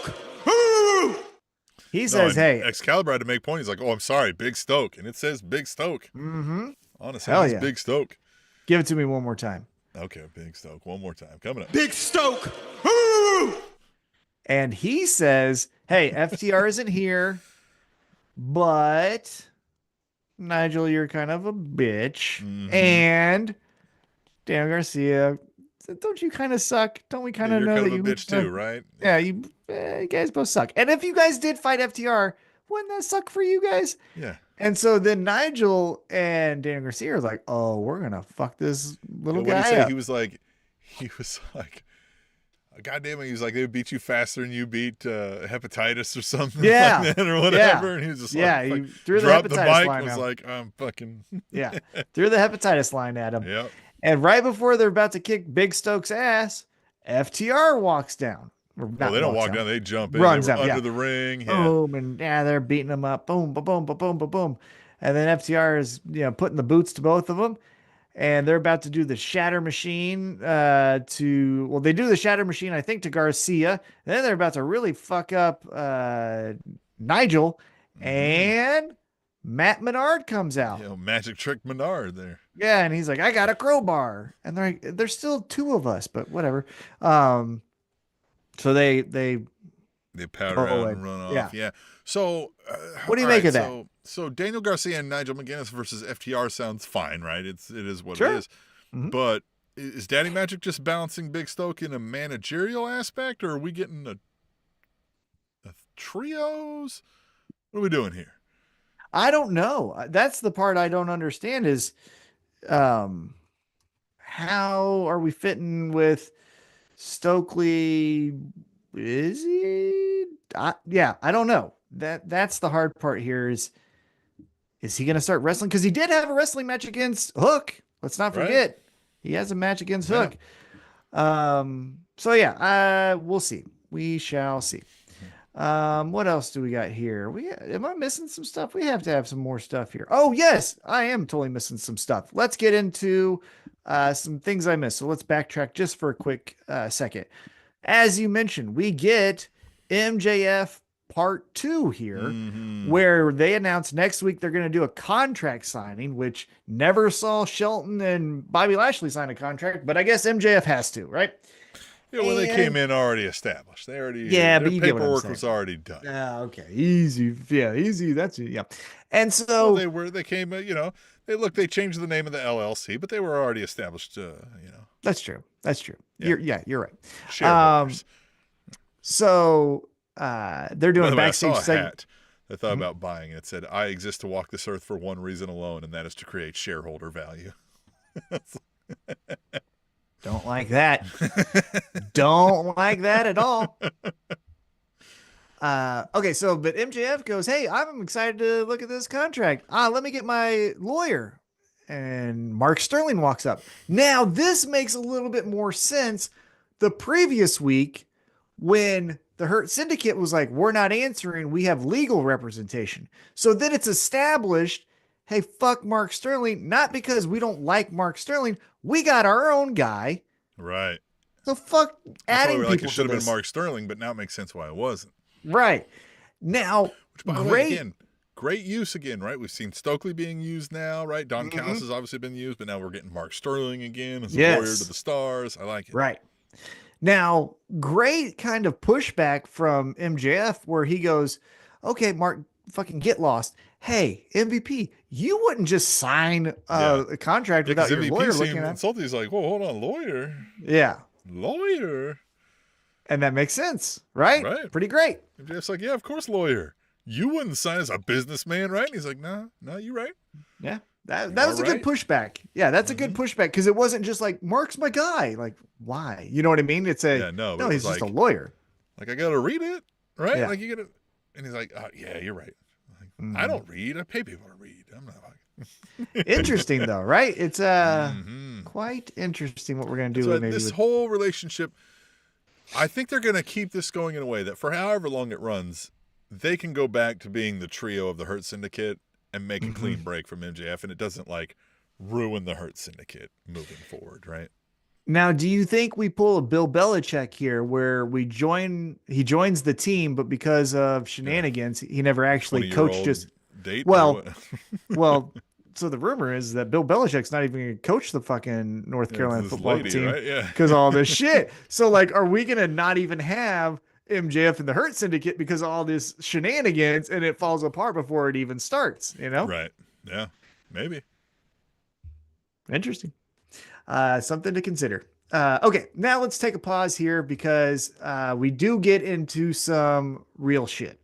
he says, hey, Excalibur had to make point. He's like, oh, I'm sorry, Big Stoke. And it says Big Stoke. Honestly, Hell it's yeah. Big Stoke. give it to me one more time. Okay, Big Stoke. One more time. Coming up. Big Stoke. And he says, hey, FTR isn't here, but Nigel, you're kind of a bitch. And Dan Garcia, don't you kind of suck? Don't we kind of You're know kind that of a you bitch too, right? Yeah, you guys both suck. And if you guys did fight FTR, wouldn't that suck for you guys? Yeah. And so then Nigel and Dan Garcia are like, oh, we're going to fuck this little What did he guy say? up. He was like, God damn it. He was like, they would beat you faster than you beat hepatitis or something Yeah. like that or whatever. And he was just he threw the dropped the hepatitis mic line was out. like, I'm fucking. Yeah, threw the hepatitis line at him. Yep. And right before they're about to kick Big Stokes' ass, FTR walks down. Or Oh, not they don't walks walk down. down. They jump in. They Runs were out. under Yeah. the ring. Yeah. Boom. And yeah, they're beating them up. Boom, ba boom, ba boom, ba boom, ba boom. And then FTR is, putting the boots to both of them. And they're about to do the shatter machine they do the shatter machine, I think, to Garcia. And then they're about to really fuck up Nigel. Mm-hmm. And Matt Menard comes out. Magic Trick Menard there. Yeah, and he's like, I got a crowbar. And they're like, there's still two of us, but whatever. Um, so they They powder go out and and run yeah. off. Yeah. So, What do you all make right. of that? So Daniel Garcia and Nigel McGuinness versus FTR sounds fine, right? It is what Sure. it is. Mhm. But is Daddy Magic just balancing Big Stoke in a managerial aspect, or are we getting a trios? What are we doing here? I don't know. That's the part I don't understand is um how are we fitting with Stokely? Is he? Yeah, I don't know. That's the hard part here is he going to start wrestling? Because he did have a wrestling match against Hook. Let's not Right? forget. He has a match against Yeah. Hook. So yeah, we'll see. We shall see. What else do we got here? Am I missing some stuff? We have to have some more stuff here. Oh, yes, I am totally missing some stuff. Let's get into some things I missed. So let's backtrack just for a quick second. As you mentioned, we get MJF part 2 here, Mm-hmm. where they announced next week they're going to do a contract signing, which never saw Shelton and Bobby Lashley sign a contract, but I guess MJF has to, right? Yeah, well, they came in already established. They already Yeah, their but you get what I'm paperwork saying. was already done. Okay, easy, yeah, easy. That's yeah, and so They came, they changed the name of the LLC, but they were already established. that's true. That's true. Yeah. You're right. Shareholders. So they're doing By the way, I saw backstage a segment. hat. I thought about buying it. It said, "I exist to walk this earth for one reason alone, and that is to create shareholder value." Don't like that. Don't like that at all. Okay, so but MJF goes, "Hey, I'm excited to look at this contract. Let me get my lawyer." And Mark Sterling walks up. Now, this makes a little bit more sense. The previous week, when the Hurt Syndicate was like, "We're not answering, we have legal representation." So then it's established, hey, fuck Mark Sterling, not because we don't like Mark Sterling. We got our own guy. Right. So fuck That's why adding we're people like, it should to have this. been Mark Sterling, but now it makes sense why it wasn't. Right. Now, Which, by the way, great. again, great use again, right? We've seen Stokely being used now, right? Don Mhm. Callis has obviously been used, but now we're getting Mark Sterling again as a Yes. lawyer to the stars. I like it. Right. Now, great kind of pushback from MJF where he goes, okay, Mark, fucking get lost. Hey, MVP, you wouldn't just sign a contract without your lawyer looking at it. insulted. He's like, "Whoa, hold on, lawyer, Yeah. lawyer." And that makes sense, right? Right. Pretty great. MJF's like, "Yeah, of course, lawyer. You wouldn't sign as a businessman, right?" And he's like, "No, you're right." Yeah. That You was a all good right? pushback. Yeah, that's a good pushback because it wasn't just like, Mark's my guy. Like, why? You know what I mean? It's Yeah, no, but it he's was just a like- lawyer. Like, I gotta read it, right? Yeah. Like, you gotta. And he's like, "Yeah, you're right. Like, Mhm. I don't read. I pay people to read. I'm not like." Interesting though, right? It's Mhm. quite interesting what we're gonna do So maybe this with whole relationship, I think they're gonna keep this going in a way that for however long it runs, they can go back to being the trio of the Hurt Syndicate and make a clean break from MJF, and it doesn't like ruin the Hurt Syndicate moving forward, right? Now, do you think we pull a Bill Belichick here where he joins the team, but because of shenanigans, he never actually coached 20-year-old just date. well, or what? well, so the rumor is that Bill Belichick's not even going to coach the fucking North Yeah, Carolina this football lady, team right? Yeah. because of all this shit. So like, are we going to not even have MJF and the Hurt Syndicate because of all this shenanigans and it falls apart before it even starts, you know? Right. Yeah. Maybe. Interesting. Something to consider. Okay, now let's take a pause here because we do get into some real shit.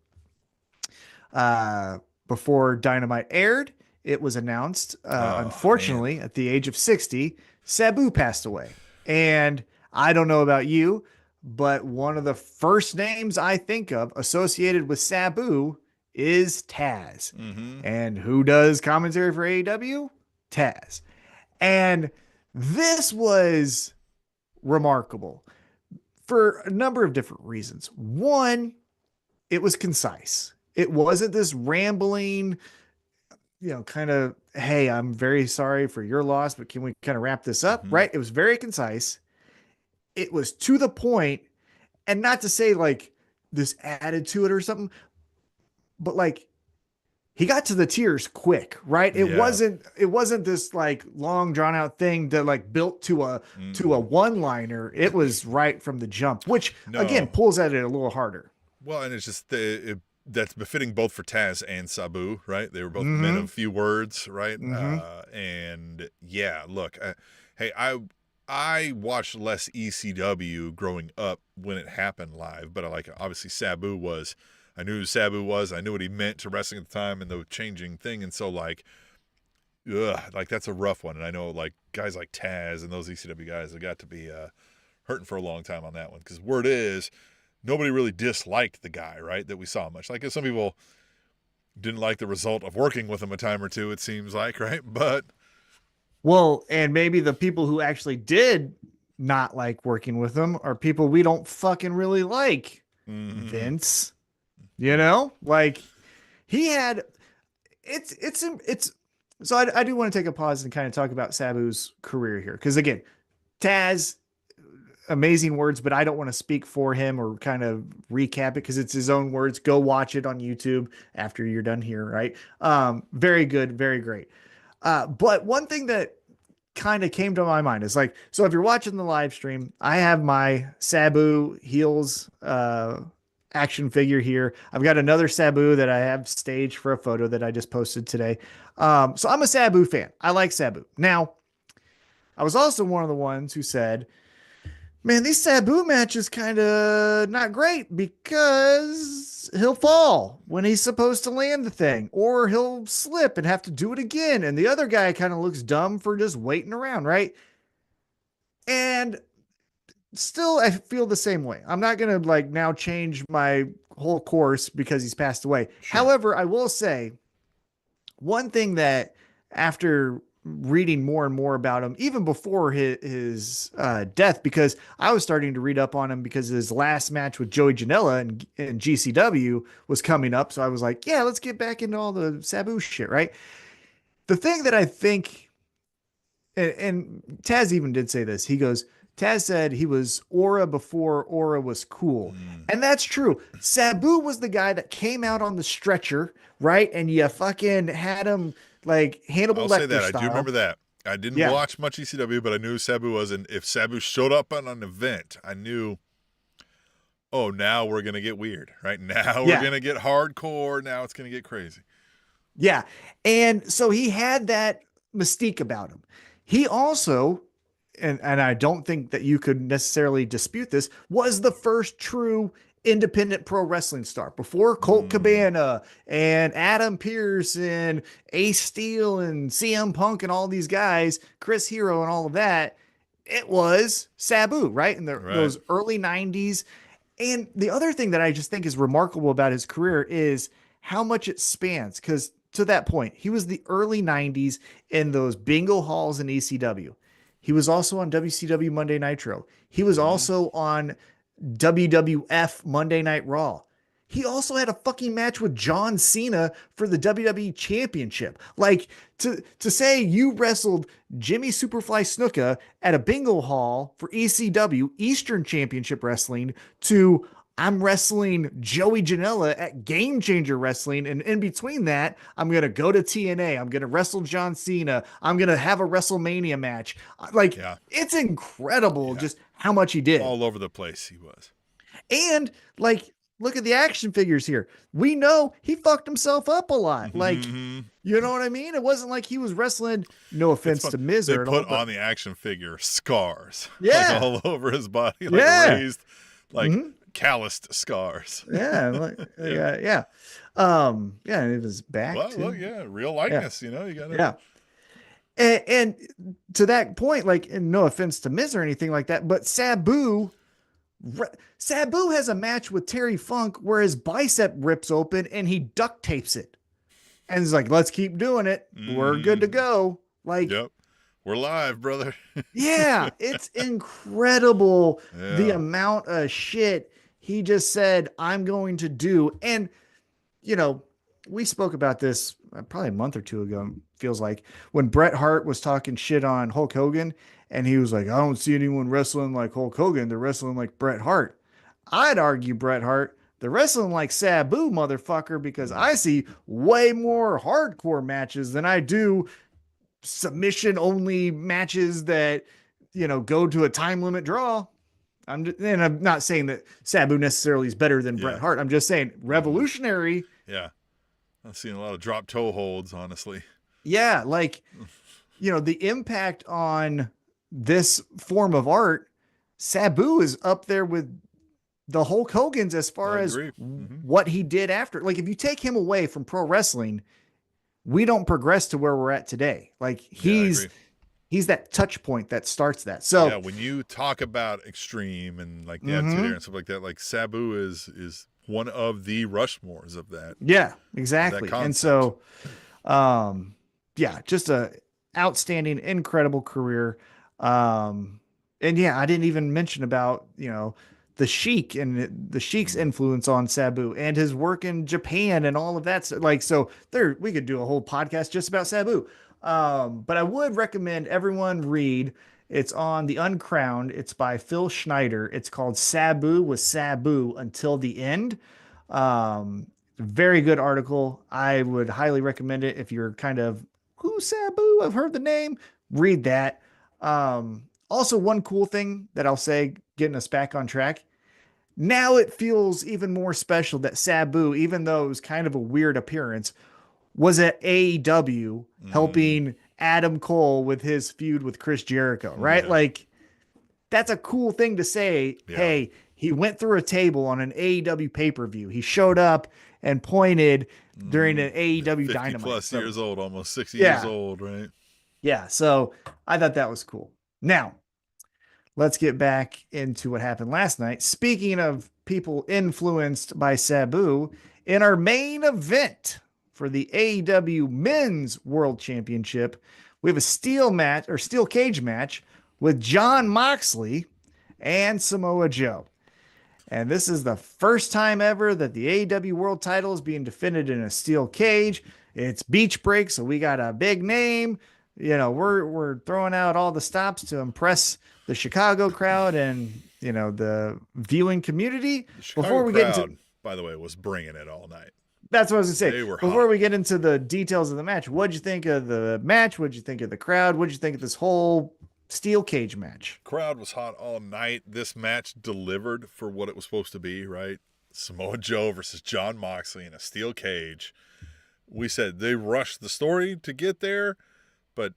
Before Dynamite aired, it was announced, unfortunately, at the age of 60, Sabu passed away. And I don't know about you, but one of the first names I think of associated with Sabu is Taz. Mm-hmm. And who does commentary for AEW? Taz. And this was remarkable. for a number of different reasons. One, it was concise. It wasn't this rambling, kind of, hey, I'm very sorry for your loss, but can we kind of wrap this up? Mhm. Right? It was very concise. It was to the point, and not to say like this added to it or something, but like he got to the tears quick, right? Yeah. It wasn't this like long drawn out thing that like built to a Mm-mm. one liner. It was right from the jump, which again No. pulls at it a little harder. Well, and it's just that's befitting both for Taz and Sabu, right? They were both men Mm-hmm. of few words, right? Mm-hmm. And yeah, look, hey, I watched less ECW growing up when it happened live, but obviously Sabu was. I knew who Sabu was. I knew what he meant to wrestling at the time and the changing thing, and so like that's a rough one. And I know like guys like Taz and those ECW guys have got to be hurting for a long time on that one because word is nobody really disliked the guy, right? That we saw much. Like some people didn't like the result of working with him a time or two, it seems like, right? But Well, and maybe the people who actually did not like working with him are people we don't fucking really like. mm, Vince, like he had it's so I do want to take a pause and kind of talk about Sabu's career here because again, Taz, amazing words, but I don't want to speak for him or kind of recap it because it's his own words. Go watch it on YouTube after you're done here, right? Very good, very great. But one thing that kind of came to my mind is like, so if you're watching the live stream, I have my Sabu heels action figure here. I've got another Sabu that I have staged for a photo that I just posted today. So I'm a Sabu fan. I like Sabu. Now, I was also one of the ones who said, man, these Sabu matches kind of not great because he'll fall when he's supposed to land the thing, or he'll slip and have to do it again. And the other guy kind of looks dumb for just waiting around, right? And still, I feel the same way. I'm not going to like now change my whole course because he's passed away. sure. However, I will say one thing that after reading more and more about him, even before his death, because I was starting to read up on him because his last match with Joey Janela and GCW was coming up. So I was like, yeah, let's get back into all the Sabu shit, right? The thing that I think, and Taz even did say this, he goes, Taz said he was Aura before Aura was cool. Mm. And that's true. Sabu was the guy that came out on the stretcher, right? And you fucking had him like Hannibal I'll Lecter say that. style. I do remember that. I didn't Yeah. watch much ECW, but I knew who Sabu was. And if Sabu showed up on an event, I knew, oh, now we're going to get weird, right? Now we're Yeah. going to get hardcore. Now it's going to get crazy. Yeah. And so he had that mystique about him. He also, and I don't think that you could necessarily dispute this, was the first true independent pro wrestling star before Colt Cabana and Adam Pearce and Ace Steel and CM Punk and all these guys, Chris Hero and all of that. It was Sabu, right? In those early 90s. And the other thing that I just think is remarkable about his career is how much it spans. Because to that point, he was the early 90s in those bingo halls in ECW. He was also on WCW Monday Nitro. He was also on WWF Monday Night Raw. He also had a fucking match with John Cena for the WWE Championship. Like to say you wrestled Jimmy Superfly Snuka at a bingo hall for ECW Eastern Championship Wrestling to I'm wrestling Joey Janela at Game Changer Wrestling. And in between that, I'm going to go to TNA. I'm going to wrestle John Cena. I'm going to have a WrestleMania match. Like, it's incredible just how much he did. All over the place he was. And, like, look at the action figures here. We know he fucked himself up a lot. Like, you know what I mean? It wasn't like he was wrestling, no offense to Miz. They put on the action figure scars. Yeah. Like all over his body. Like raised, like calloused scars. Yeah. Yeah. And it was back. Well, too. look, real likeness, you know, you got to. Yeah. And to that point, like, and no offense to Miz or anything like that, but Sabu has a match with Terry Funk where his bicep rips open and he duct tapes it. And he's like, let's keep doing it. We're good to go. Like, yep. We're live, brother. Yeah, it's incredible the Yeah. amount of shit he just said, I'm going to do. And, you know, we spoke about this probably a month or two ago, feels like, when Bret Hart was talking shit on Hulk Hogan. And he was like, I don't see anyone wrestling like Hulk Hogan. They're wrestling like Bret Hart. I'd argue, Bret Hart, they're wrestling like Sabu, motherfucker, because Mm. I see way more hardcore matches than I do submission only matches that go to a time limit draw. And I'm not saying that Sabu necessarily is better than Bret Yeah. Hart. I'm just saying revolutionary. Yeah. I've seen a lot of drop toe holds, honestly. Yeah, like the impact on this form of art, Sabu is up there with the Hulk Hogan's as I far as agree. Mm-hmm. what he did after. Like if you take him away from pro wrestling, we don't progress to where we're at today. Like Yeah, I he's agree. he's that touch point that starts that. So Yeah, when you talk about extreme and like the attitude mhm. era and stuff like that, like Sabu is one of the Rushmores of that. Yeah, That exactly. And concept. so, yeah, just a outstanding, incredible career. And yeah, I didn't even mention about, the Sheik and the Sheik's influence on Sabu and his work in Japan and all of that. So, like, so there, we could do a whole podcast just about Sabu. But I would recommend everyone read. It's on The Uncrowned. It's by Phil Schneider. It's called Sabu with Sabu Until the End. Very good article. I would highly recommend it if you're kind of who's Sabu? I've heard the name. Read that. Also, one cool thing that I'll say, getting us back on track. Now it feels even more special that Sabu, even though it was kind of a weird appearance, was at AEW Mm, helping Adam Cole with his feud with Chris Jericho, right? yeah. Like that's a cool thing to say. Yeah. Hey, he went through a table on an AEW pay-per-view. He showed up and pointed during an AEW 50 Dynamite. plus So years old, almost 60 years yeah, old, right? yeah. So I thought that was cool. Now let's get back into what happened last night. Speaking of people influenced by Sabu, in our main event for the AEW Men's World Championship, we have a steel cage match with John Moxley and Samoa Joe. And this is the first time ever that the AEW World title is being defended in a steel cage. It's Beach Break, so we got a big name. We're throwing out all the stops to impress the Chicago crowd and the viewing community. The Chicago Before we get into crowd, by the way, was bringing it all night. That's what I was gonna say. They were Before hot. we get into the details of the match, what'd you think of the match? What'd you think of the crowd? What'd you think of this whole steel cage match? Crowd was hot all night. This match delivered for what it was supposed to be, right? Samoa Joe versus John Moxley in a steel cage. We said they rushed the story to get there, but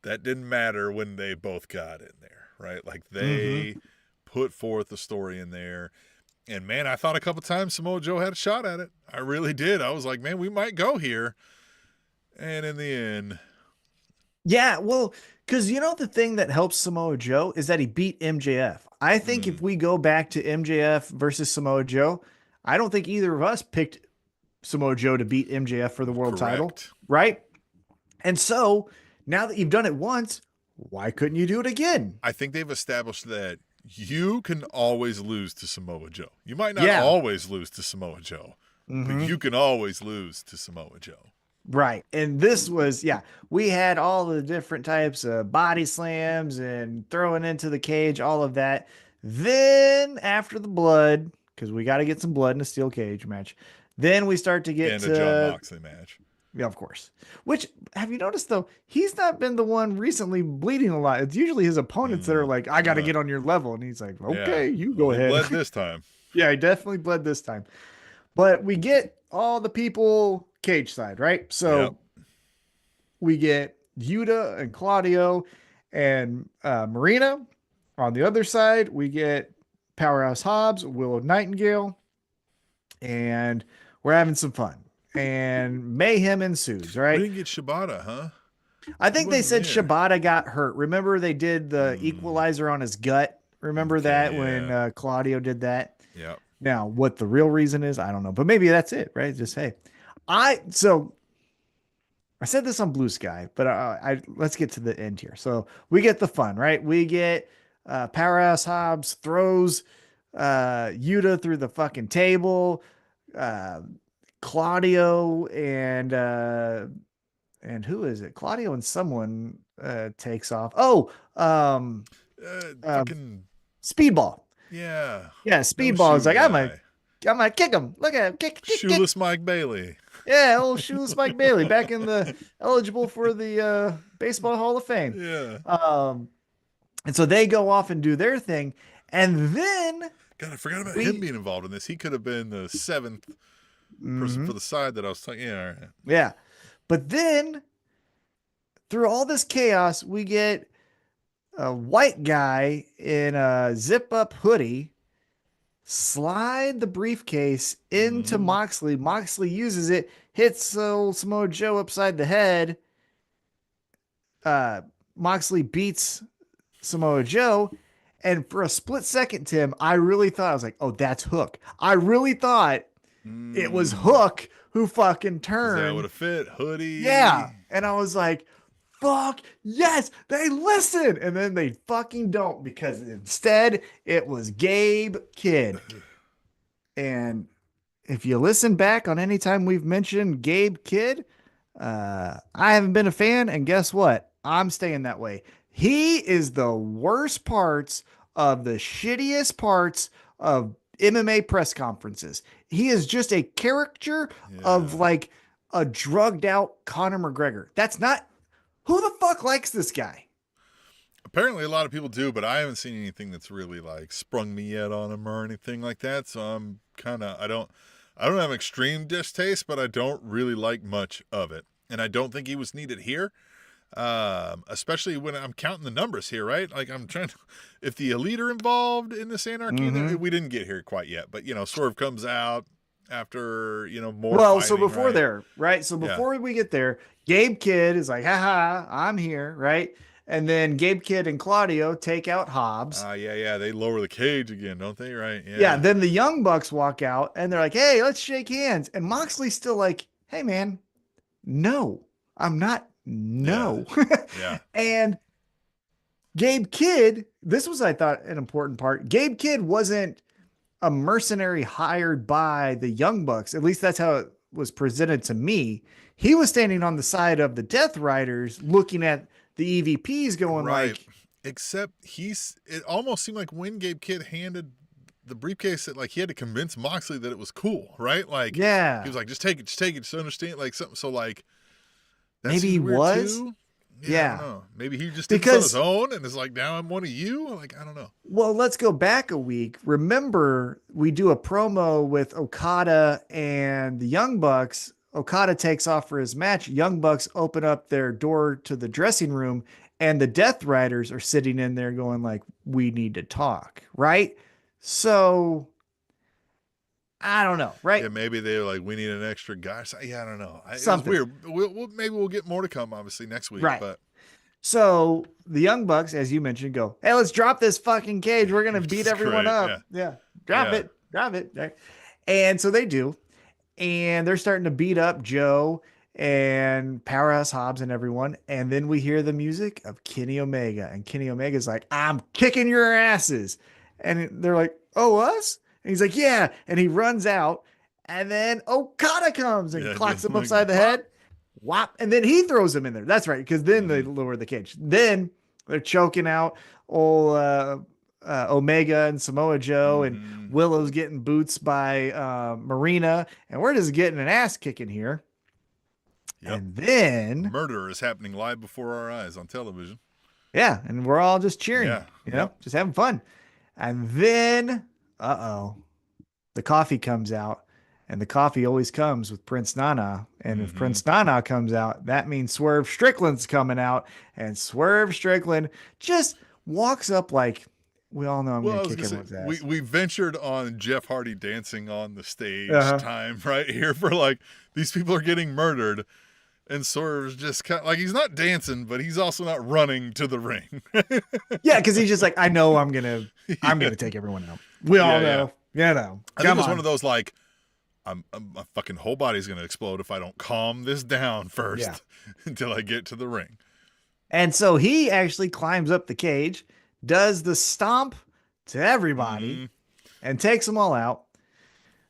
that didn't matter when they both got in there, right? Like they put forth the story in there. And man, I thought a couple times Samoa Joe had a shot at it. I really did. I was like, man, we might go here. And in the end, Yeah, well, because the thing that helps Samoa Joe is that he beat MJF. I think if we go back to MJF versus Samoa Joe, I don't think either of us picked Samoa Joe to beat MJF for the world title, correct. right? And so now that you've done it once, why couldn't you do it again? I think they've established that you can always lose to Samoa Joe. You might not Yeah. always lose to Samoa Joe, but you can always lose to Samoa Joe. Right. And this was, yeah, we had all the different types of body slams and throwing into the cage, all of that. Then after the blood, because we got to get some blood in a steel cage match, then we start to get And to a John Moxley match. Yeah, of course. Which, have you noticed though? He's not been the one recently bleeding a lot. It's usually his opponents that are like, I got to get on your level. And he's like, okay, you go He ahead. bled this time. Yeah, he definitely bled this time. But we get all the people cage side, right? So Yep. we get Yuta and Claudio and Marina. On the other side, we get Powerhouse Hobbs, Willow Nightingale, and we're having some fun. And mayhem ensues, We right? didn't get Shibata, huh? I think they said wasn't there. Shibata got hurt. Remember they did the equalizer on his gut? Remember that when Claudio did that? Yeah. Now, what the real reason is, I don't know. But maybe that's it, right? Just hey. I said this on Blue Sky, but let's get to the end here. So we get the fun, right? We get Powerhouse Hobbs throws Yuta through the fucking table. Uh, Claudio and who is it? Claudio and someone takes off. Oh, uh, Fucking Speedball. yeah. Yeah, No Speedball is shoe like, guy. I'm gonna kick him. Look at him, kick. Shoeless Mike Bailey. Yeah, old shoeless Mike Bailey back in the eligible for the Baseball Hall of Fame. Yeah. And so they go off and do their thing, and then God, I forgot about him being involved in this. He could have been the seventh person for the side that I was talking. Yeah, all right. Yeah, but then through all this chaos, we get a white guy in a zip up hoodie slide the briefcase into Moxley. Moxley uses it, hits old Samoa Joe upside the head. Moxley beats Samoa Joe. And for a split second, Tim, I really thought, I was like, oh, that's Hook. I really thought it was Hook who fucking turned. That would have fit. Hoodie. Yeah. And I was like, fuck, yes, they listen. And then they fucking don't, because instead it was Gabe Kidd. And if you listen back on any time we've mentioned Gabe Kidd, I haven't been a fan. And guess what? I'm staying that way. He is the worst parts of the shittiest parts of MMA press conferences. He is just a caricature of like a drugged out Conor McGregor. That's not, who the fuck likes this guy? Apparently a lot of people do, but I haven't seen anything that's really like sprung me yet on him or anything like that. So I'm kind of, I don't have extreme distaste, but I don't really like much of it. And I don't think he was needed here. Especially when I'm counting the numbers here, right? Like I'm trying to, if the Elite are involved in this anarchy, we didn't get here quite yet, but Swerve comes out after, more. Well, fighting, so before right? there, right? So before we get there, Gabe Kidd is like, haha, I'm here, right? And then Gabe Kidd and Claudio take out Hobbs. Yeah. They lower the cage again, don't they? Right. Yeah. Then the Young Bucks walk out and they're like, hey, let's shake hands. And Moxley's still like, hey, man, no, I'm not. No. Yeah. And Gabe Kidd, this was, I thought, an important part. Gabe Kidd wasn't a mercenary hired by the Young Bucks. At least that's how it was presented to me. He was standing on the side of the Death Riders looking at the EVPs going like. Except it almost seemed like when Gabe Kidd handed the briefcase that like he had to convince Moxley that it was cool, right? Like, yeah. He was like, just take it, just understand, like something. So like, maybe he was. Too. Yeah. I don't know. Maybe he just did this on his own and is like, now I'm one of you. Like, I don't know. Well, let's go back a week. Remember, we do a promo with Okada and the Young Bucks. Okada takes off for his match. Young Bucks open up their door to the dressing room and the Death Riders are sitting in there going like, we need to talk, right? So I don't know, right? Yeah, maybe they're like, we need an extra guy. So, yeah, I don't know. Something weird. Maybe we'll get more to come, obviously, next week. Right. But so the Young Bucks, as you mentioned, go, hey, let's drop this fucking cage. We're gonna beat everyone up. Yeah. Drop it. Right. And so they do, and they're starting to beat up Joe and Powerhouse Hobbs and everyone. And then we hear the music of Kenny Omega, and Kenny Omega's like, I'm kicking your asses. And they're like, oh, us? And he's like, yeah. And he runs out. And then Okada comes and clocks him upside the head. Whop. And then he throws him in there. That's right. Because then they lower the cage. Then they're choking out old Omega and Samoa Joe. And Willow's getting boots by Marina. And we're just getting an ass kicking here. Yep. And then murder is happening live before our eyes on television. Yeah. And we're all just cheering, you know, just having fun. And then, the coffee comes out, and the coffee always comes with Prince Nana. And if Prince Nana comes out, that means Swerve Strickland's coming out, and Swerve Strickland just walks up like, we all know I'm going to kick everyone's ass. We ventured on Jeff Hardy dancing on the stage time right here for like, these people are getting murdered. And Swerve's just kind of like, he's not dancing, but he's also not running to the ring. Yeah, because he's just like, I know I'm gonna take everyone out. We all know. I think it was one of those like, my fucking whole body's gonna explode if I don't calm this down first Yeah. until I get to the ring. And so he actually climbs up the cage, does the stomp to everybody, Mm-hmm. and takes them all out.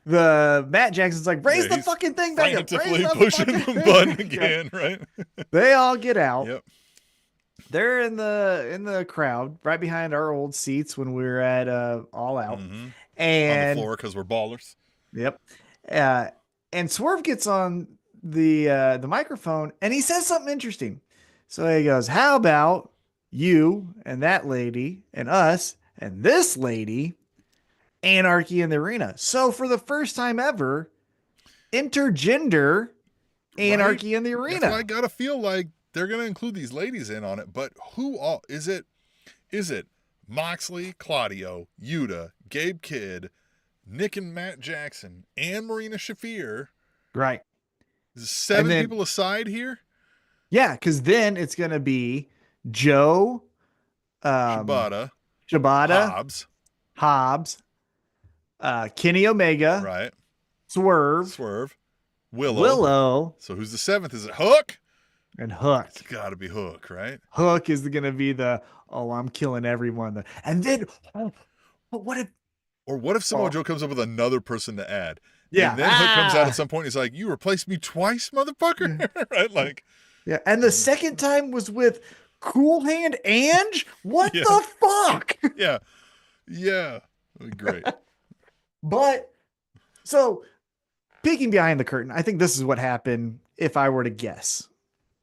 The Matt Jackson's like, raise the he's fucking thing back up. frantically Raise the pushing fucking- the button Yeah. again, right? They all get out. Yep. They're in the crowd right behind our old seats when we were at All Out. Mm-hmm. On the And floor because we're ballers. yep. And Swerve gets on the microphone and he says something interesting. So he goes, how about you and that lady and us and this lady, anarchy in the arena? So for the first time ever, intergender anarchy in the arena. That's why I gotta feel like they're gonna include these ladies in on it. But who all is it? Is it Moxley, Claudio, Yuta, Gabe Kidd, Nick and Matt Jackson, and Marina Shafir? Right. Is 7 then- people aside here? Yeah, because then it's gonna be Joe, Shibata, Shibata, Hobbs, Kenny Omega, right? Swerve, Willow. So who's the 7th? Is it Hook? and Hook. It's got to be Hook, right? Hook is gonna be the I'm killing everyone. And then what if Or what if Samoa Joe comes up with another person to add? Yeah. And then Hook comes out at some point. And he's like, "You replaced me twice, motherfucker!" Right? Like, yeah, and the second time was with Cool Hand Ange. What Yeah. the fuck? yeah, great. But so peeking behind the curtain, I think this is what happened if I were to guess.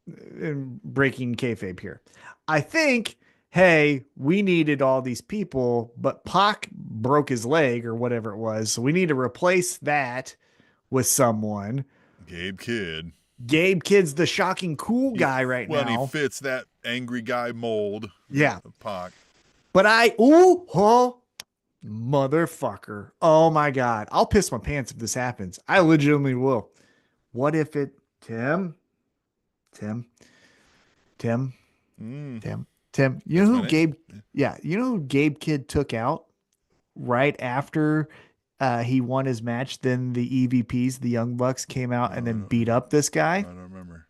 In breaking kayfabe here. I think, hey, we needed all these people, but Pac broke his leg or whatever it was. So we need to replace that with someone. Gabe Kidd. Gabe Kidd's the shocking cool guy right Well, now. he fits that angry guy mold. Yeah. Of Pac. But motherfucker. Oh my God. I'll piss my pants if this happens. I legitimately will. What if it, Tim? You know who Gabe, you know who Gabe Kidd took out right after he won his match? Then the EVPs, the Young Bucks, came out and then beat up this guy. I don't remember.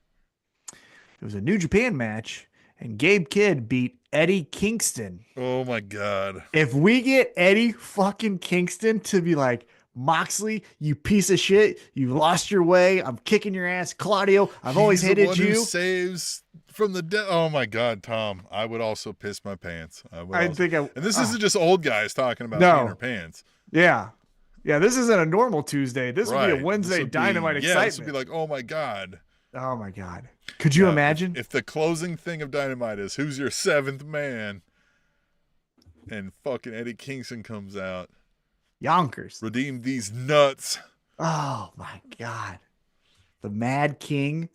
It was a New Japan match, and Gabe Kidd beat Eddie Kingston. Oh my God. If we get Eddie fucking Kingston to be like, Moxley, you piece of shit, you lost your way, I'm kicking your ass, Claudio, I've always hated one you. Who saves from the dead. Oh my God, Tom! I would also piss my pants. And this isn't just old guys talking about peeing their pants. Yeah, this isn't a normal Tuesday. This would be a Wednesday Dynamite excitement. This would be like, oh my God. Oh my God. Could you imagine? If the closing thing of Dynamite is who's your 7th man, and fucking Eddie Kingston comes out. Yonkers. Redeem these nuts. Oh my God. The Mad King.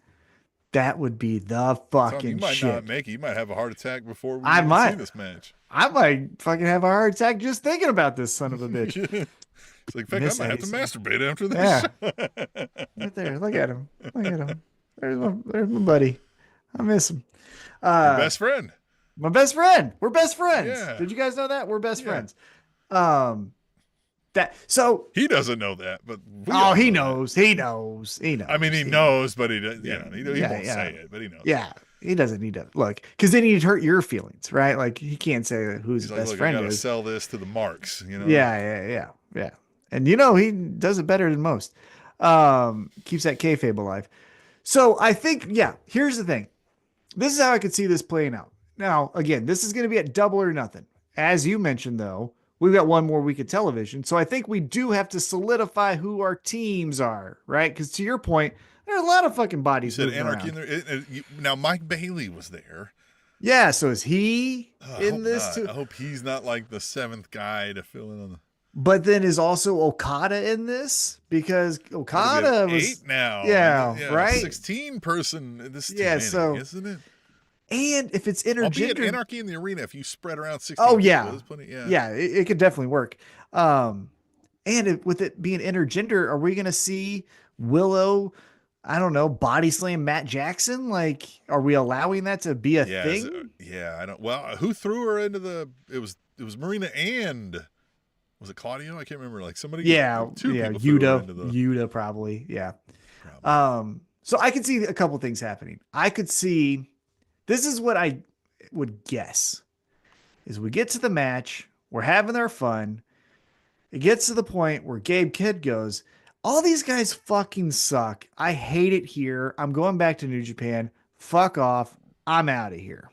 That would be the fucking Tom, you might shit. not make it. You might have a heart attack before we might see this match. I might fucking have a heart attack just thinking about this son of a bitch. It's like, in fact, I might have to masturbate after this. Yeah. Right there. Look at him. There's my buddy. I miss him. Your best friend. My best friend. We're best friends. Yeah. Did you guys know that? We're best friends. So he doesn't know that, but he knows. He knows. I mean, he knows, but he doesn't. You know, he won't say it, but he knows. Yeah, he doesn't need to look because then he'd hurt your feelings, right? Like he can't say who his best friend I gotta is. sell this to the marks, you know. Yeah. And you know he does it better than most. Keeps that kayfabe alive. So I think, here's the thing. This is how I could see this playing out. Now, again, this is going to be at Double or Nothing. As you mentioned, though, we've got one more week of television. So I think we do have to solidify who our teams are, right? Because to your point, there are a lot of fucking bodies. You said Anarchy in there. Now, Mike Bailey was there. Yeah, so is he in this too? I hope he's not like the 7th guy to fill in on the. But then is also Okada in this? Because Okada was 8 now. Yeah, right? 16 person. This is isn't it? And if it's I'll be at intergender, Anarchy in the Arena if you spread around 16. oh yeah, yeah, it could definitely work. And with it being intergender, are we going to see Willow? I don't know, body slam Matt Jackson? Like, are we allowing that to be a thing? I don't. Well, who threw her into the? It was Marina and Was it Claudio? I can't remember. Like somebody, Yeah, two yeah, people threw her into the. Yuta probably, yeah. Probably. So I could see a couple things happening. I could see this is what I would guess is we get to the match, we're having our fun. It gets to the point where Gabe Kidd goes, all these guys fucking suck. I hate it here. I'm going back to New Japan. Fuck off. I'm out of here.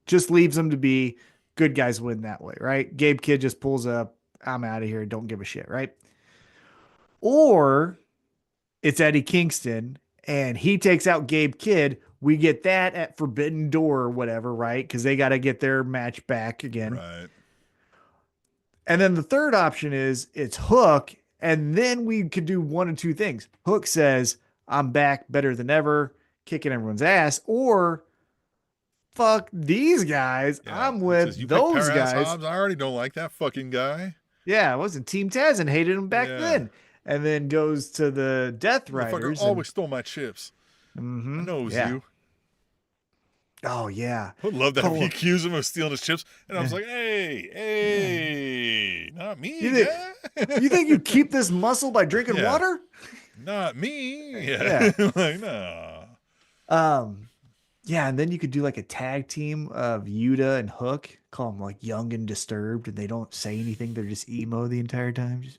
Just leaves them to be good guys win that way, right? Gabe Kidd just pulls up. I'm out of here. Don't give a shit, right? Or it's Eddie Kingston and he takes out Gabe Kidd. We get that at Forbidden Door or whatever, right? Because they got to get their match back again. Right. And then the third option is it's Hook. And then we could do one of two things. Hook says, I'm back better than ever, kicking everyone's ass. Or fuck these guys. Yeah, I'm with says, those guys. Hobbs. I already don't like that fucking guy. Yeah, I wasn't Team Taz and hated him back then. And then goes to the Death Riders. Fucker always stole my chips. Mm-hmm, I knows you. Oh, yeah. I would love that if he accused him of stealing his chips. And I was like, hey, not me. You think you keep this muscle by drinking water? Not me. Yeah. Like, no. Yeah, and then you could do like a tag team of Yuta and Hook, call them like Young and Disturbed, and they don't say anything. They're just emo the entire time. Just,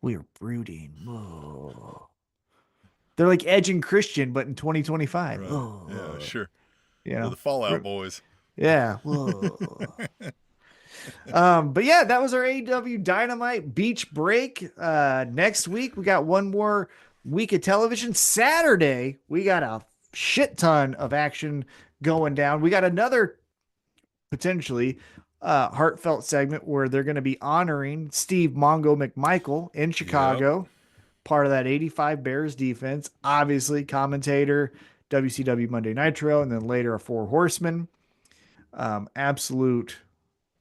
we are brooding. Oh. They're like Edge and Christian, but in 2025. Right. Oh. Yeah, sure. You know? The Fallout Boys. Yeah. But yeah, that was our AEW Dynamite Beach Break. Next week, we got one more week of television. Saturday, we got a shit ton of action going down. We got another potentially heartfelt segment where they're going to be honoring Steve Mongo McMichael in Chicago, part of that 85 Bears defense. Obviously, commentator, WCW Monday Nitro, and then later a Four Horsemen. Absolute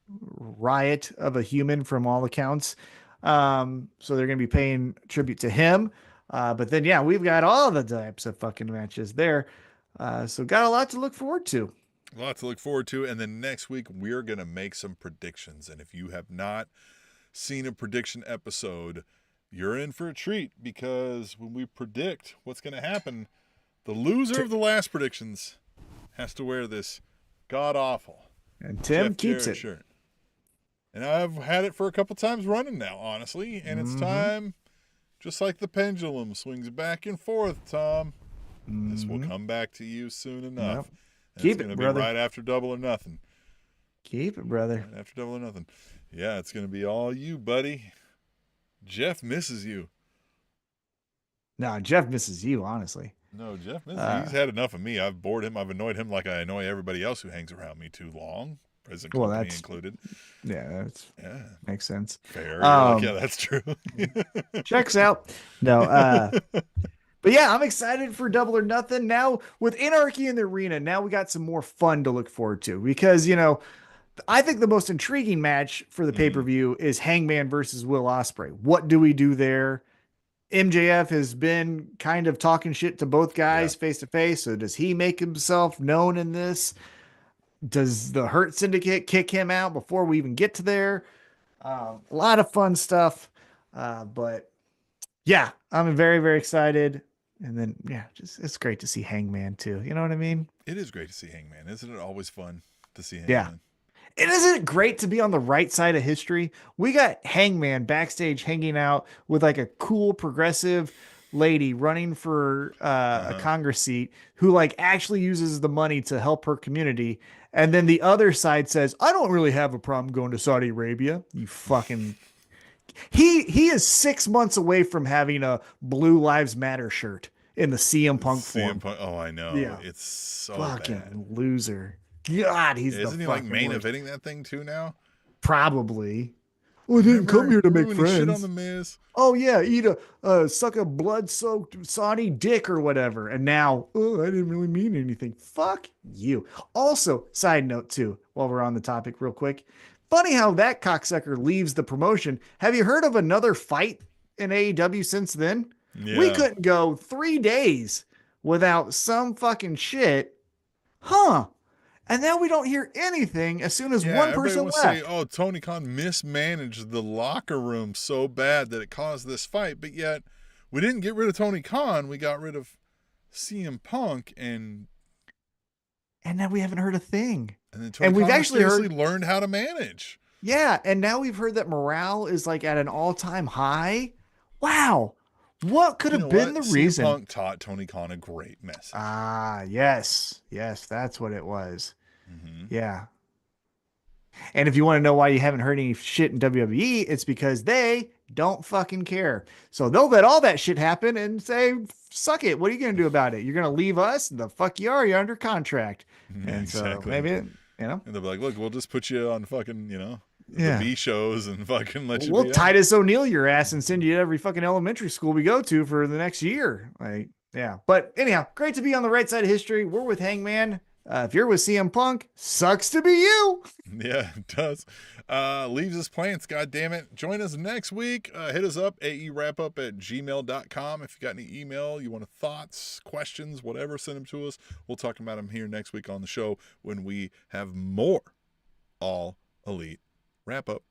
riot of a human from all accounts. So they're going to be paying tribute to him. But then, yeah, we've got all the types of fucking matches there. So got a lot to look forward to. A lot to look forward to. And then next week, we're going to make some predictions. And if you have not seen a prediction episode, you're in for a treat, because when we predict what's going to happen, the loser of the last predictions has to wear this god-awful and Tim Jeff keeps Jarrett it. shirt. And I've had it for a couple times running now, honestly. And it's time, just like the pendulum swings back and forth, Tom. This will come back to you soon enough. Yep. Keep it's going to be brother. right after Double or Nothing. Keep it, brother. Right after Double or Nothing. Yeah, it's going to be all you, buddy. Jeff misses you. No, Jeff misses you, honestly. No, Jeff misses you. He's had enough of me. I've bored him. I've annoyed him like I annoy everybody else who hangs around me too long. Present company included. Yeah, makes sense. Fair. Yeah, that's true. Checks out. No, but yeah, I'm excited for Double or Nothing. Now, with Anarchy in the Arena, now we got some more fun to look forward to, because, you know, I think the most intriguing match for the pay-per-view is Hangman versus Will Ospreay. What do we do there? MJF has been kind of talking shit to both guys face to face. So does he make himself known in this? Does the Hurt Syndicate kick him out before we even get to there? A lot of fun stuff. But yeah, I'm very, very excited. And then, yeah, just it's great to see Hangman too. You know what I mean? It is great to see Hangman. Isn't it always fun to see Hangman? Yeah. And isn't it great to be on the right side of history? We got Hangman backstage hanging out with like a cool progressive lady running for a Congress seat who like actually uses the money to help her community. And then the other side says, I don't really have a problem going to Saudi Arabia. You fucking... He is 6 months away from having a Blue Lives Matter shirt in the CM Punk form. Oh, I know. Yeah. It's so fucking bad. Loser. God, Isn't he like main eventing that thing too now? Probably. Well, I didn't come here to make friends. Shit on the Miz? Oh yeah, suck a blood-soaked Saudi dick or whatever. And now, I didn't really mean anything. Fuck you. Also, side note too, while we're on the topic real quick. Funny how that cocksucker leaves the promotion. Have you heard of another fight in AEW since then? Yeah. We couldn't go 3 days without some fucking shit. Huh. And now we don't hear anything as soon as Yeah, one everybody person was left. saying, "Oh, Tony Khan mismanaged the locker room so bad that it caused this fight," but yet we didn't get rid of Tony Khan. We got rid of CM Punk, and now we haven't heard a thing. then Tony And we've Khan actually seriously heard, learned how to manage. yeah, and now we've heard that morale is like at an all-time high. Wow. What could You have know been what? the CM reason? Punk taught Tony Khan a great message. Ah, yes. Yes, that's what it was. Mm-hmm. Yeah. And if you want to know why you haven't heard any shit in WWE, it's because they don't fucking care. So they'll let all that shit happen and say, suck it. What are you going to do about it? You're going to leave us? The fuck you are. You're under contract. Yeah, And so exactly. maybe, you know, And they'll be like, "Look, we'll just put you on fucking, the yeah. B shows and fucking let you We'll be out." Titus O'Neil your ass and send you to every fucking elementary school we go to for the next year. Like, yeah. But anyhow, great to be on the right side of history. We're with Hangman. If you're with CM Punk, sucks to be you. Yeah, it does. Leaves his plants, god damn it. Join us next week. Hit us up, aewrapup@gmail.com. If you got any email, you want thoughts, questions, whatever, send them to us. We'll talk about them here next week on the show when we have more All Elite Wrap Up.